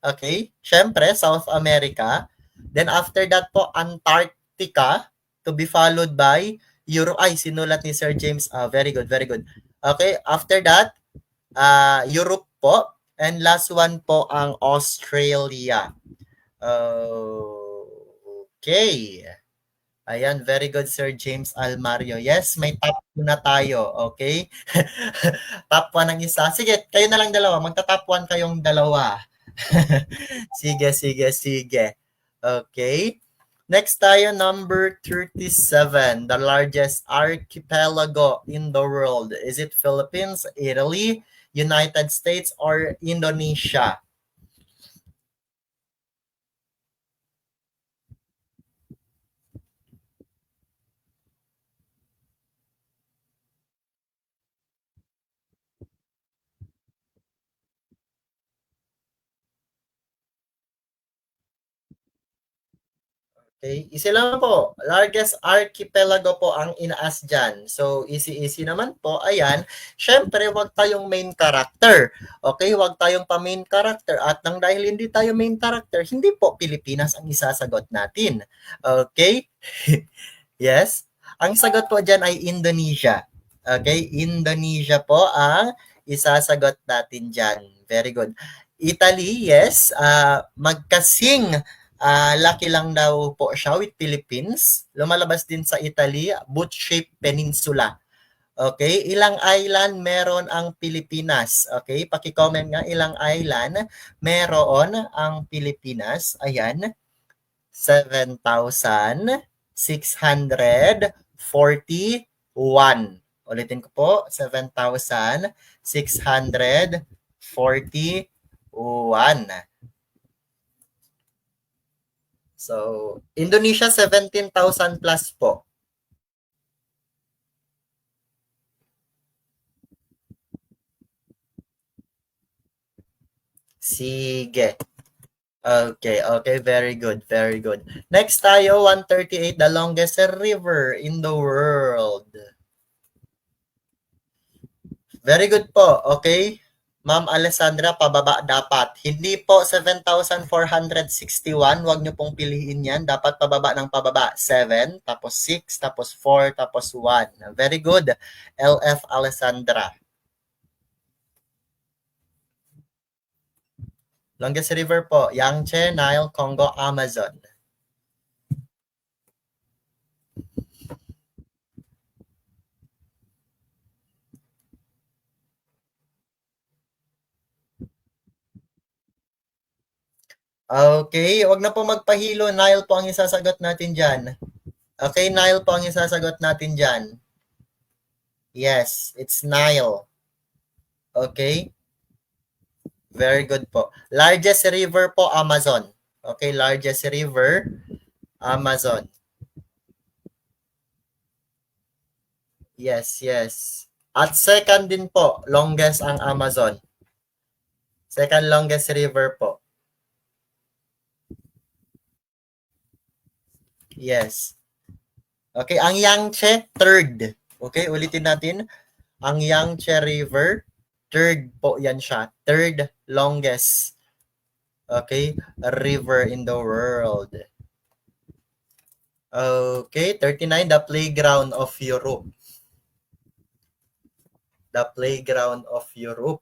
Okay? Syempre, South America. Then after that po, Antarctica, to be followed by Europe. Ay, sinulat ni Sir James. Very good, very good. Okay, after that, Europe po. And last one po ang Australia. Okay. Ayan, very good, Sir James Almario. Yes, may top 2 na tayo. Okay? Top 1 ang isa. Sige, kayo na lang dalawa. Magta-top 1 kayong dalawa. Sige. Okay. Next tayo, number 37. The largest archipelago in the world. Is it Philippines, Italy, United States, or Indonesia? Okay, easy lang po. Largest archipelago po ang inaas dyan. So, easy naman po. Ayan, syempre, wag tayong main character. Okay, wag tayong pa-main character. At nang dahil hindi tayo main character, hindi po Pilipinas ang isasagot natin. Okay? Yes? Ang sagot po dyan ay Indonesia. Okay, Indonesia po ang isasagot natin dyan. Very good. Italy, yes. Magkasing laki lang daw po siya with Philippines. Lumalabas din sa Italy, boot-shaped peninsula. Okay, ilang island meron ang Pilipinas? Okay, paki-comment nga ilang island meron ang Pilipinas. Ayan, 7,641. Ulitin ko po, 7,641. So, Indonesia 17,000 plus po. Sige. Okay, very good, very good. Next tayo, 138, the longest river in the world. Very good po, okay? Ma'am Alessandra, pababa dapat. Hindi po 7,461, wag niyo pong piliin yan. Dapat pababa ng pababa. 7, tapos 6, tapos 4, tapos 1. Very good, LF Alessandra. Longest river po, Yangtze, Nile, Congo, Amazon. Okay, wag na po magpahilo. Nile po ang isasagot natin dyan. Okay, Nile po ang isasagot natin dyan. Yes, it's Nile. Okay? Very good po. Largest river po, Amazon. Okay, largest river, Amazon. Yes, yes. At second din po, longest ang Amazon. Second longest river po. Yes. Okay, ang Yangtze, third. Okay, ulitin natin. Ang Yangtze River, third po yan siya. Third longest, okay, river in the world. Okay, 39, the playground of Europe. The playground of Europe.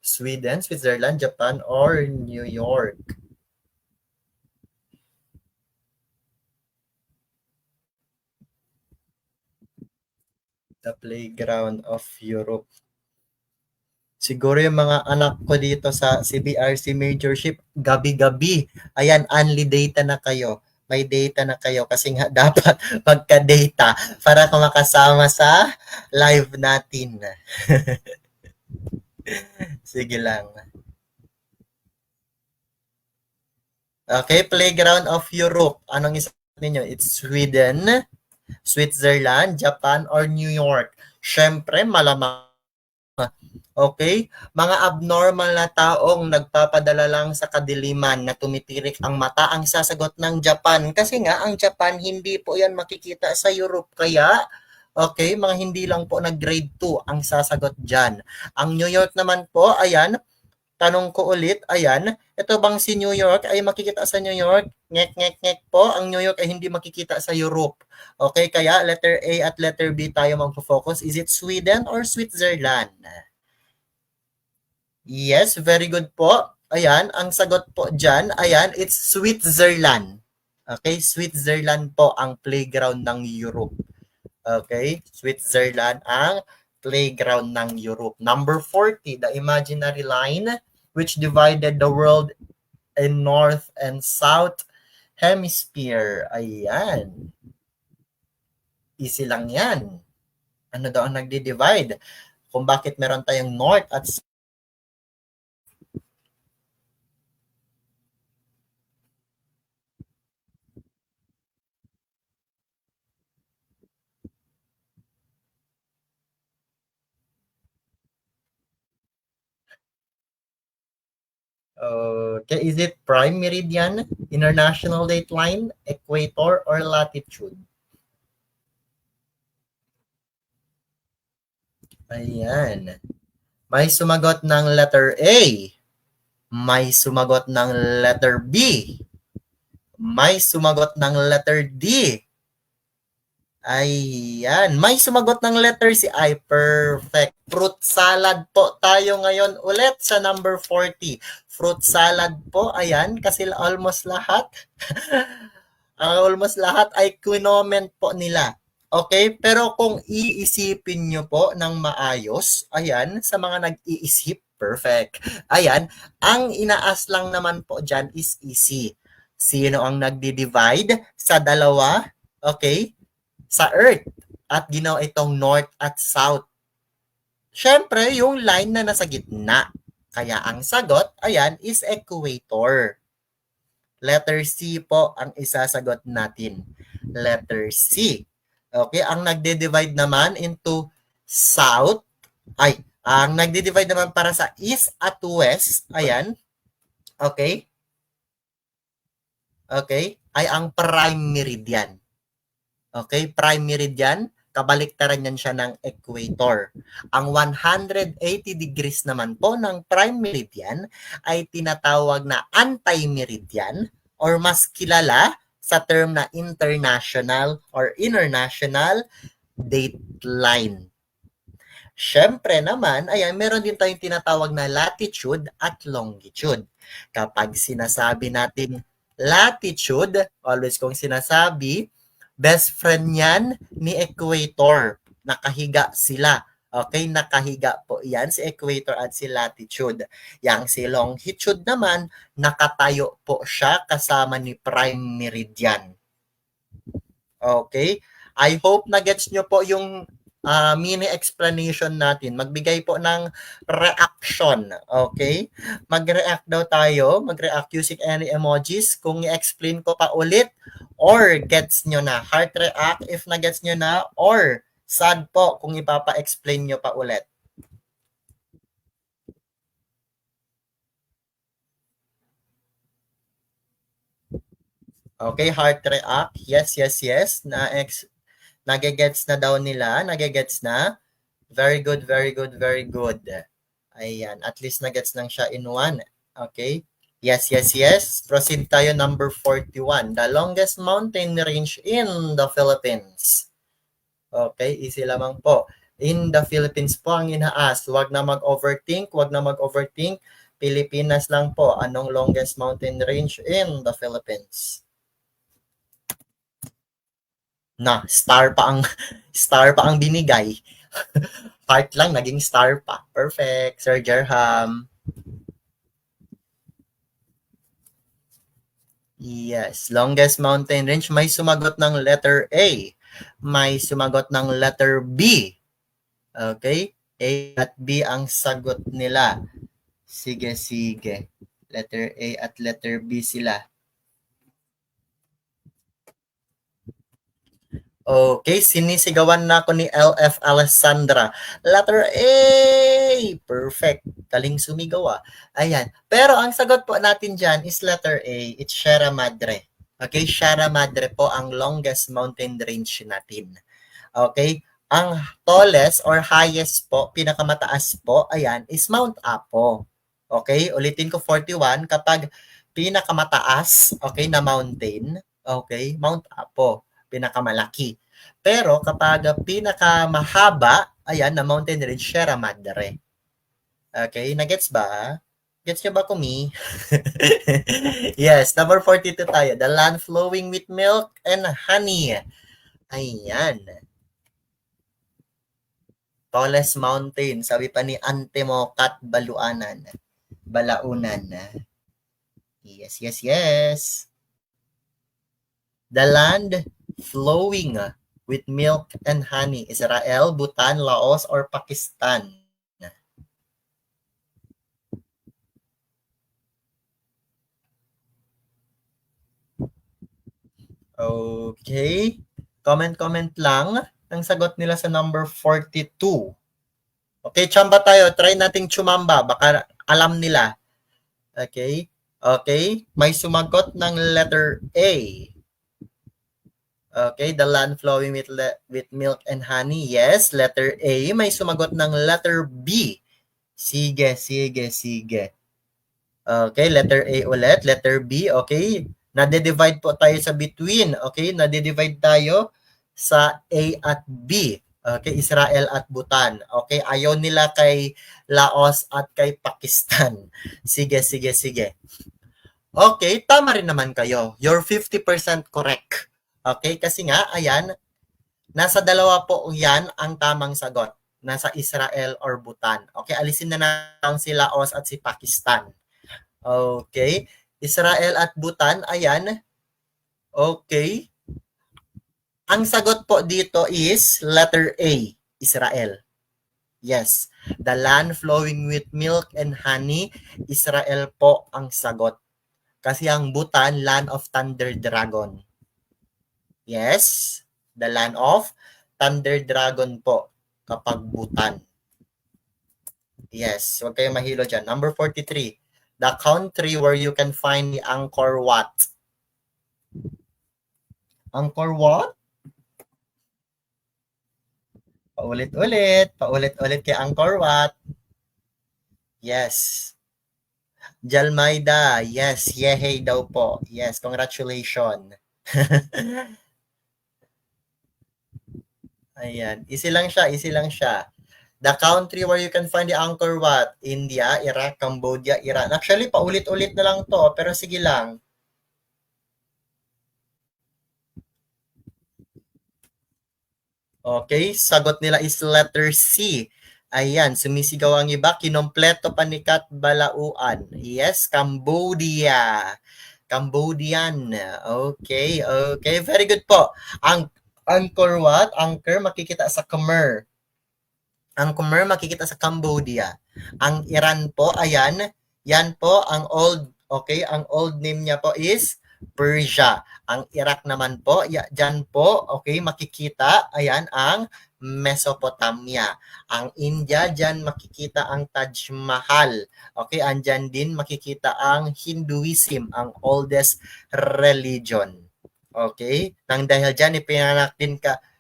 Sweden, Switzerland, Japan, or New York? The playground of Europe. Siguro yung mga anak ko dito sa CBRC Majorship, gabi-gabi. Ayan, only data na kayo. May data na kayo kasi nga dapat magka-data para makasama sa live natin. Sige lang. Okay, playground of Europe. Anong isa ninyo? It's Sweden, Switzerland, Japan, or New York. Syempre, malamang. Okay? Mga abnormal na taong nagpapadala lang sa kadiliman na tumitirik ang mata ang sasagot ng Japan. Kasi nga, ang Japan, hindi po yan makikita sa Europe. Kaya, okay, mga hindi lang po nag-grade 2 ang sasagot dyan. Ang New York naman po, ayan, tanong ko ulit, ayan, ito bang si New York ay makikita sa New York? Ngek, ngek, ngek po, ang New York ay hindi makikita sa Europe. Okay, kaya letter A at letter B tayo magpo-focus. Is it Sweden or Switzerland? Yes, very good po. Ayan, ang sagot po dyan, ayan, it's Switzerland. Okay, Switzerland po ang playground ng Europe. Okay, Switzerland ang playground ng Europe. Number 40, the imaginary line which divided the world in North and South Hemisphere. Ayan. Easy lang yan. Ano daw ang nagdi-divide? Kung bakit meron tayong North at South. Okay, is it prime meridian, international date line, equator, or latitude? Ayan. May sumagot ng letter A. May sumagot ng letter B. May sumagot ng letter D. Ayan. May sumagot ng letter C. Ay, perfect. Fruit salad po tayo ngayon ulit sa number 40. Fruit salad po. Ayan. Kasi almost lahat. Almost lahat ay kinoment po nila. Okay, pero kung iisipin nyo po ng maayos, ayan, sa mga nag-iisip, perfect. Ayan, ang inaas lang naman po dyan is easy. Sino ang nagdi-divide sa dalawa? Okay, sa Earth. At ginawa itong North at South. Siyempre, yung line na nasa gitna. Kaya ang sagot, ayan, is equator. Letter C po ang isasagot natin. Letter C. Okay, ang nagde-divide naman into south, ang nagde-divide naman para sa east at west, ayan, okay, okay, ay ang prime meridian. Okay, prime meridian, kabaliktaran yan siya ng equator. Ang 180 degrees naman po ng prime meridian ay tinatawag na anti-meridian or mas kilala sa term na international or international dateline. Siyempre naman, ayan, meron din tayong tinatawag na latitude at longitude. Kapag sinasabi natin latitude, always kong sinasabi, best friend yan ni equator. Nakahiga sila. Okay, nakahiga po yan si equator at si latitude. Yang si longitude naman, nakatayo po siya kasama ni prime meridian. Okay? I hope na gets nyo po yung mini explanation natin. Magbigay po ng reaction. Okay? Mag-react daw tayo. Mag-react using any emojis. Kung i-explain ko pa ulit or gets nyo na. Heart react if na-gets nyo na or sad po kung ipapa-explain nyo pa ulit. Okay, heart react. Yes, yes, yes. Nagegets na daw nila. Nagegets na. Very good, very good, very good. Ayan, at least nagets lang siya in one. Okay? Yes, yes, yes. Proceed tayo number 41. The longest mountain range in the Philippines. Okay, easy lamang po. In the Philippines po ang inaas. Huwag na mag-overthink, huwag na mag-overthink. Pilipinas lang po. Anong longest mountain range in the Philippines? Na, star pa ang binigay. Heart lang, naging star pa. Perfect, Sir Jerham. Yes, longest mountain range. May sumagot ng letter A. May sumagot ng letter B. Okay? A at B ang sagot nila. Sige, sige. Letter A at letter B sila. Okay, sinisigawan na ako ni LF Alessandra. Letter A! Perfect. Galing sumigaw ah. Ayan. Pero ang sagot po natin dyan is letter A. It's Sierra Madre. Okay, Sierra Madre po ang longest mountain range natin. Okay? Ang tallest or highest po, pinakamataas po, ayan, is Mount Apo. Okay? Ulitin ko 41. Kapag pinakamataas, okay, na mountain, okay, Mount Apo pinakamalaki. Pero kapag pinakamahaba, ayan, na mountain range, Sierra Madre. Okay, nagets ba? Gets nyo ba kumi? Yes, number 42 tayo. The land flowing with milk and honey. Ayan. Tallest mountain, sabi pa ni Antemo Kat Balaunan. Yes, yes, yes. The land flowing with milk and honey. Israel, Bhutan, Laos, or Pakistan? Okay. Comment lang ang sagot nila sa number 42. Okay, chamba tayo. Try nating chumamba. Baka alam nila. Okay. Okay. May sumagot ng letter A. Okay, the land flowing with milk and honey. Yes, letter A. May sumagot ng letter B. Sige, sige, sige. Okay, letter A ulit. Letter B, okay. Nade-divide po tayo sa between. Okay, nade-divide tayo sa A at B. Okay, Israel at Bhutan. Okay, ayaw nila kay Laos at kay Pakistan. Sige, sige, sige. Okay, tama rin naman kayo. You're 50% correct. Okay, kasi nga, ayan, Nasa dalawa po yan ang tamang sagot. Nasa Israel or Bhutan. Okay, alisin na lang si Laos at si Pakistan. Okay, Israel at Bhutan, ayan. Okay. Ang sagot po dito is letter A, Israel. Yes, the land flowing with milk and honey, Israel po ang sagot. Kasi ang Bhutan, land of thunder dragon. Yes, the land of thunder dragon po kapag Bhutan. Yes, huwag kayong mahilo dyan. Number 43, the country where you can find the Angkor Wat. Angkor Wat? Paulit-ulit kay Angkor Wat. Yes. Jalmaida, yes, yehey daw po. Yes, congratulations. Ayan, easy lang siya. The country where you can find the Angkor Wat, India, Iraq, Cambodia, Iran. Actually, paulit-ulit na lang to, pero sige lang. Okay, sagot nila is letter C. Ayan, sumisigaw ang iba, kinompleto pa ni Kat Balauan. Yes, Cambodia. Cambodian. Okay, okay. Very good po. Ang Angkor Wat, Angkor, makikita sa Khmer. Ang Khmer makikita sa Cambodia. Ang Iran po, ayan, yan po ang old, okay, ang old name niya po is Persia. Ang Iraq naman po, dyan po, okay, makikita, ayan, ang Mesopotamia. Ang India, dyan makikita ang Taj Mahal. Okay, andyan din makikita ang Hinduism, ang oldest religion. Okay, nang dahil dyan,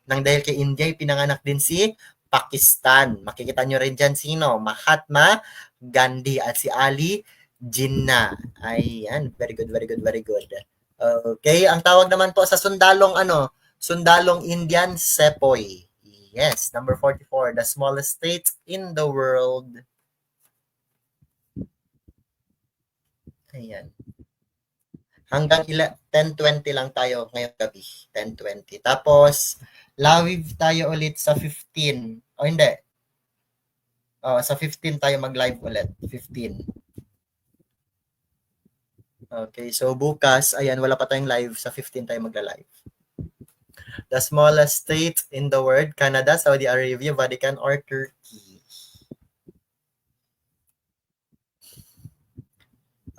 nang dahil kay India, pinanganak din si Pakistan. Makikita nyo rin dyan sino? Mahatma Gandhi at si Ali Jinnah. Ayan, very good, very good, very good. Okay, ang tawag naman po sa sundalong sundalong Indian, Sepoy. Yes, number 44, the smallest state in the world. Ayan. Hanggang 10:20 lang tayo ngayong gabi. 10:20. Tapos, live tayo ulit sa 15. O hindi. Sa 15 tayo mag-live ulit. 15. Okay, so bukas, ayan, wala pa tayong live. Sa 15 tayo magla-live. The smallest state in the world, Canada, Saudi Arabia, Vatican, or Turkey.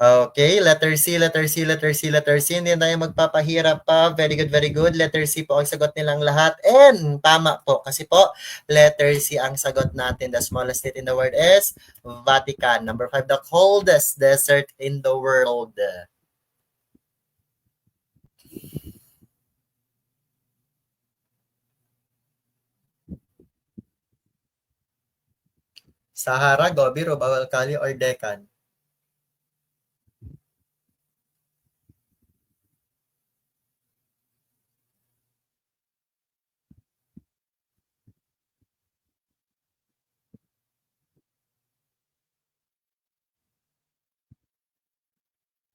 Okay, letter C, letter C, letter C, letter C. Hindi tayo magpapahirap pa. Very good, very good. Letter C po ang sagot nilang lahat. And tama po. Kasi po, letter C ang sagot natin. The smallest state in the world is Vatican. Number 5, the coldest desert in the world. Sahara, Gobi, Rubawal Kali, or Deccan?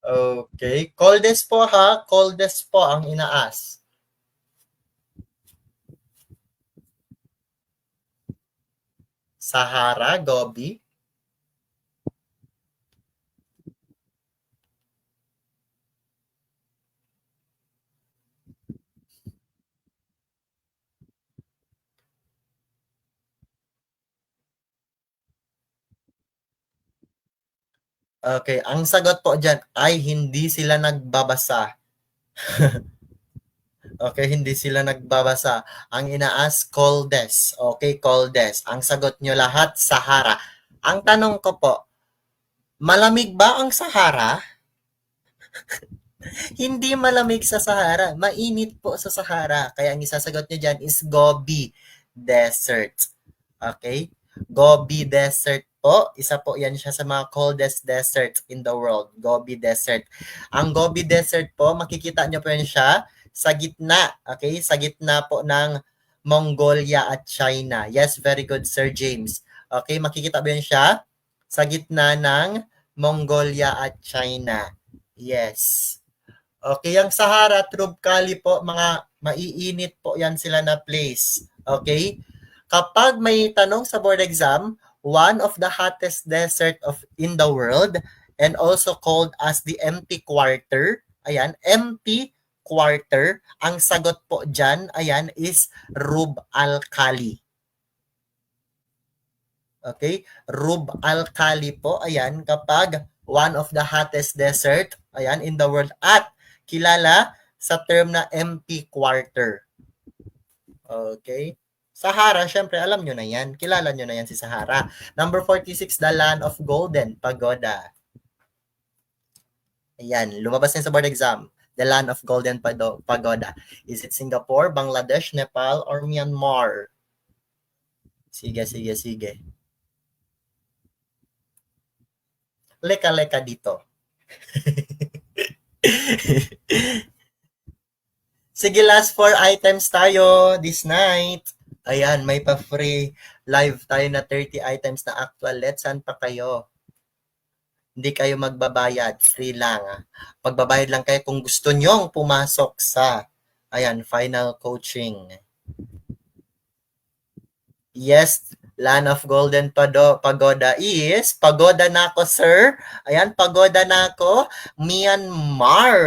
Okay. Coldest po ha. Coldest po ang inaas. Sahara, Gobi. Okay, ang sagot po dyan ay hindi sila nagbabasa. Okay, hindi sila nagbabasa. Ang inaas, coldest. Okay, coldest. Ang sagot nyo lahat, Sahara. Ang tanong ko po, malamig ba ang Sahara? Hindi malamig sa Sahara. Mainit po sa Sahara. Kaya ang isasagot nyo dyan is Gobi Desert. Okay? Gobi Desert po. Isa po yan siya sa mga coldest desert in the world. Gobi Desert. Ang Gobi Desert po, makikita nyo po yan siya sa gitna. Okay? Sa gitna po ng Mongolia at China. Yes, very good, Sir James. Okay? Makikita po yan siya sa gitna ng Mongolia at China. Yes. Okay, ang Sahara, Trubkali po, mga Maiinit po yan sila na place. Okay? Kapag may tanong sa board exam, one of the hottest desert in the world and also called as the empty quarter. Ayan, empty quarter. Ang sagot po dyan, ayan, is Rub al-Khali. Okay? Rub al-Khali po, ayan, kapag one of the hottest desert, ayan, in the world. At kilala sa term na empty quarter. Okay? Sahara, syempre, alam nyo na yan. Kilala nyo na yan si Sahara. Number 46, the land of golden pagoda. Ayan, lumabas na sa board exam. The land of golden pagoda. Is it Singapore, Bangladesh, Nepal, or Myanmar? Sige. Leka dito. Sige, last 4 items tayo this night. Ayan, may pa-free live tayo na 30 items na actual. Let's saan pa kayo? Hindi kayo magbabayad. Free lang. Pagbabayad lang kayo kung gusto nyong pumasok sa final coaching. Yes, land of golden pagoda is pagoda na ako, sir. Ayan, pagoda na ako. Myanmar.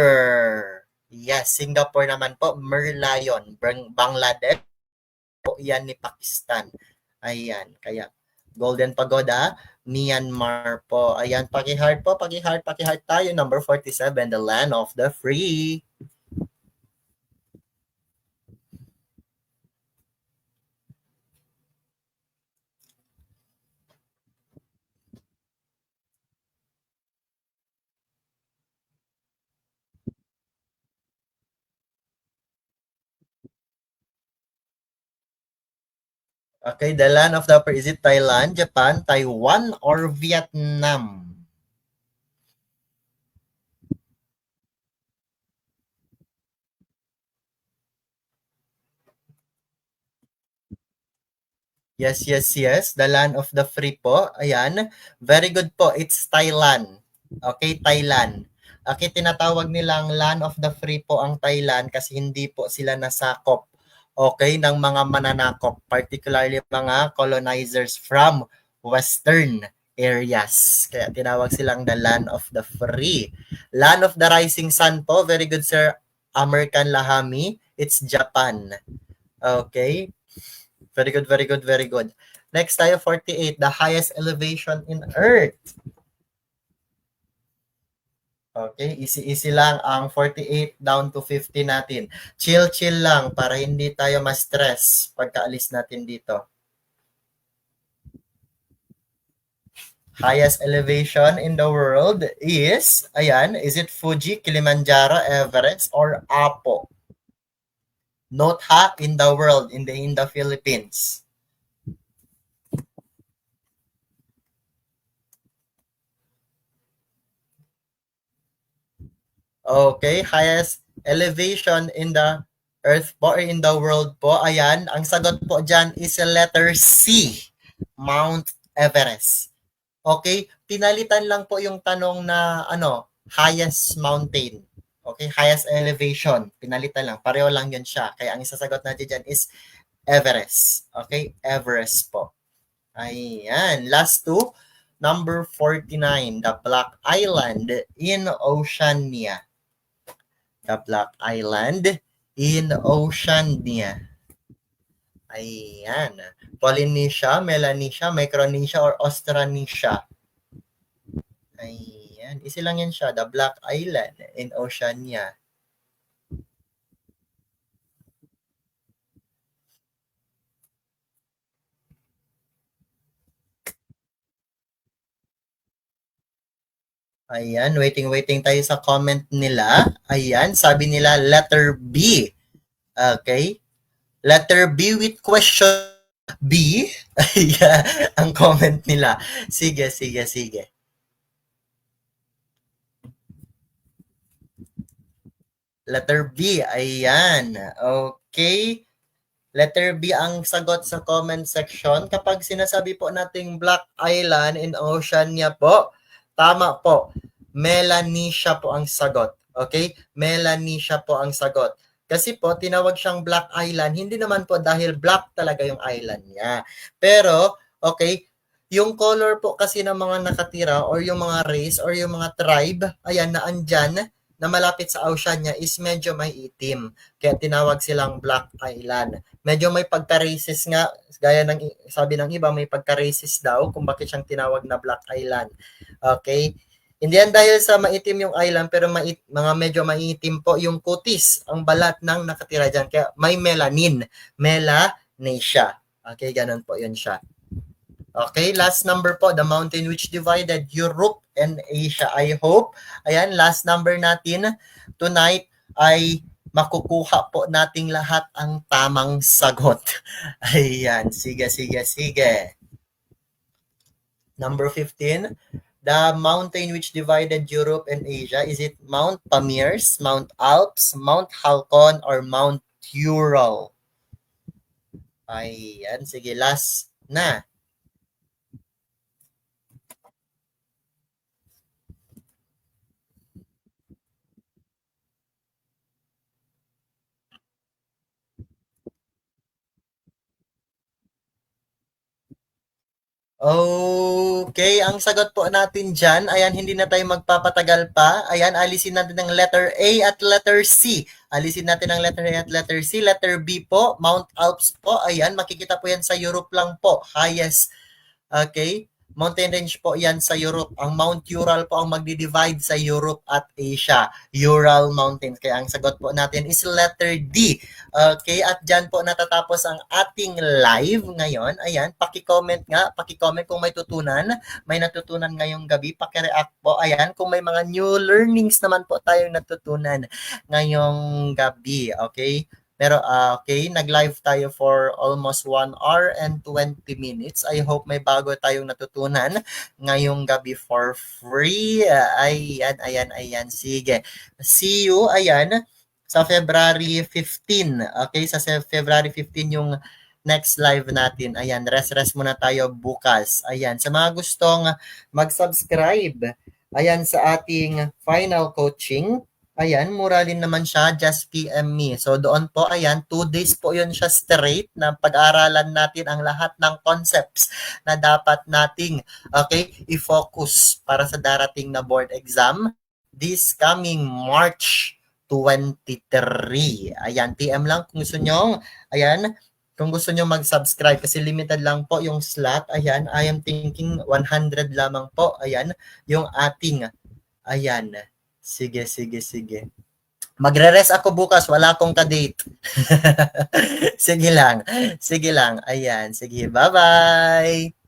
Yes, Singapore naman po. Merlion. Bangladesh po yan ni Pakistan. Ayan, kaya Golden Pagoda, Myanmar po. Ayan, paki-heart tayo. Number 47, the land of the free. Okay, the land of the free. Is it Thailand, Japan, Taiwan, or Vietnam? Yes. The land of the free po. Ayan. Very good po. It's Thailand. Okay, Thailand. Okay, tinatawag nilang land of the free po ang Thailand kasi hindi po sila nasakop, okay, ng mga mananakop, particularly mga colonizers from western areas. Kaya tinawag silang the land of the free. Land of the rising sun po. Very good, sir. American Lahami. It's Japan. Okay. Very good. Next tayo, 48. The highest elevation in Earth. Okay, easy lang ang 48 down to 50 natin. Chill lang para hindi tayo ma-stress pagkaalis natin dito. Highest elevation in the world is, ayan, is it Fuji, Kilimanjaro, Everest, or Apo? Note ha, in the world, in the Philippines. Okay, highest elevation in the earth po or in the world po. Ayan, ang sagot po dyan is letter C, Mount Everest. Okay, pinalitan lang po yung tanong na highest mountain. Okay, highest elevation. Pinalitan lang. Pareho lang yun siya. Kaya ang isasagot natin dyan is Everest. Okay, Everest po. Ayan, last two. Number 49, the Black Island in Oceania. The Black Island in Oceania. Ayan. Polynesia, Melanesia, Micronesia, or Australanesia. Ayan. Isi lang yan siya. The Black Island in Oceania. Ayan, waiting tayo sa comment nila. Ayan, sabi nila letter B. Okay? Letter B with question B. Ayan, ang comment nila. Sige. Letter B, ayan. Okay. Letter B ang sagot sa comment section. Kapag sinasabi po nating Black Island in Oceania po, tama po. Melanesia po ang sagot. Okay? Melanesia po ang sagot. Kasi po, tinawag siyang Black Island. Hindi naman po dahil black talaga yung island niya. Pero, okay, yung color po kasi ng mga nakatira or yung mga race or yung mga tribe, ayan, na andyan, na malapit sa Oceania is medyo may itim. Kaya tinawag silang Black Island. Medyo may pagka-racist nga, gaya ng sabi ng iba, may pagka-racist daw kung bakit siyang tinawag na Black Island. Okay? Hindi yan dahil sa maitim yung island, pero mga medyo maitim po yung kutis, ang balat ng nakatira dyan. Kaya may melanin. Melanesia. Okay, ganun po yun siya. Okay, last number po, the mountain which divided Europe and Asia. I hope, ayan, last number natin tonight ay makukuha po nating lahat ang tamang sagot. Ayan, sige. Number 15, the mountain which divided Europe and Asia, is it Mount Pamirs, Mount Alps, Mount Halcon, or Mount Ural? Ayan, sige, last na. Okay, ang sagot po natin dyan, ayan, hindi na tayo magpapatagal pa. Ayan, alisin natin ang letter A at letter C. Alisin natin ang letter A at letter C. Letter B po, Mount Alps po. Ayan, makikita po yan sa Europe lang po. Highest, okay, mountain range po yan sa Europe. Ang Mount Ural po ang magdi-divide sa Europe at Asia. Ural Mountains. Kaya ang sagot po natin is letter D. Okay, at dyan po natatapos ang ating live ngayon. Ayan, paki-comment kung may natutunan ngayong gabi, paki-react po. Ayan, kung may mga new learnings naman po tayong natutunan ngayong gabi. Okay? Pero okay, nag-live tayo for almost 1 hour and 20 minutes. I hope may bago tayong natutunan ngayong gabi for free. Ayan. Sige. See you, ayan, sa February 15. Okay, sa February 15 yung next live natin. Ayan, rest muna tayo bukas. Ayan, sa mga gustong mag-subscribe, ayan, sa ating final coaching, ayan, mura din naman siya, just PM me. So doon po, ayan, 2 days po yun siya straight na pag-aaralan natin ang lahat ng concepts na dapat nating, okay, i-focus para sa darating na board exam this coming March 23. Ayan, PM lang kung gusto nyo, ayan, kung gusto nyo mag-subscribe kasi limited lang po yung slot. Ayan, I am thinking 100 lamang po. Ayan, yung ating, ayan, sige. Magre-rest ako bukas, wala akong ka-date. Sige lang. Ayan, sige, bye-bye.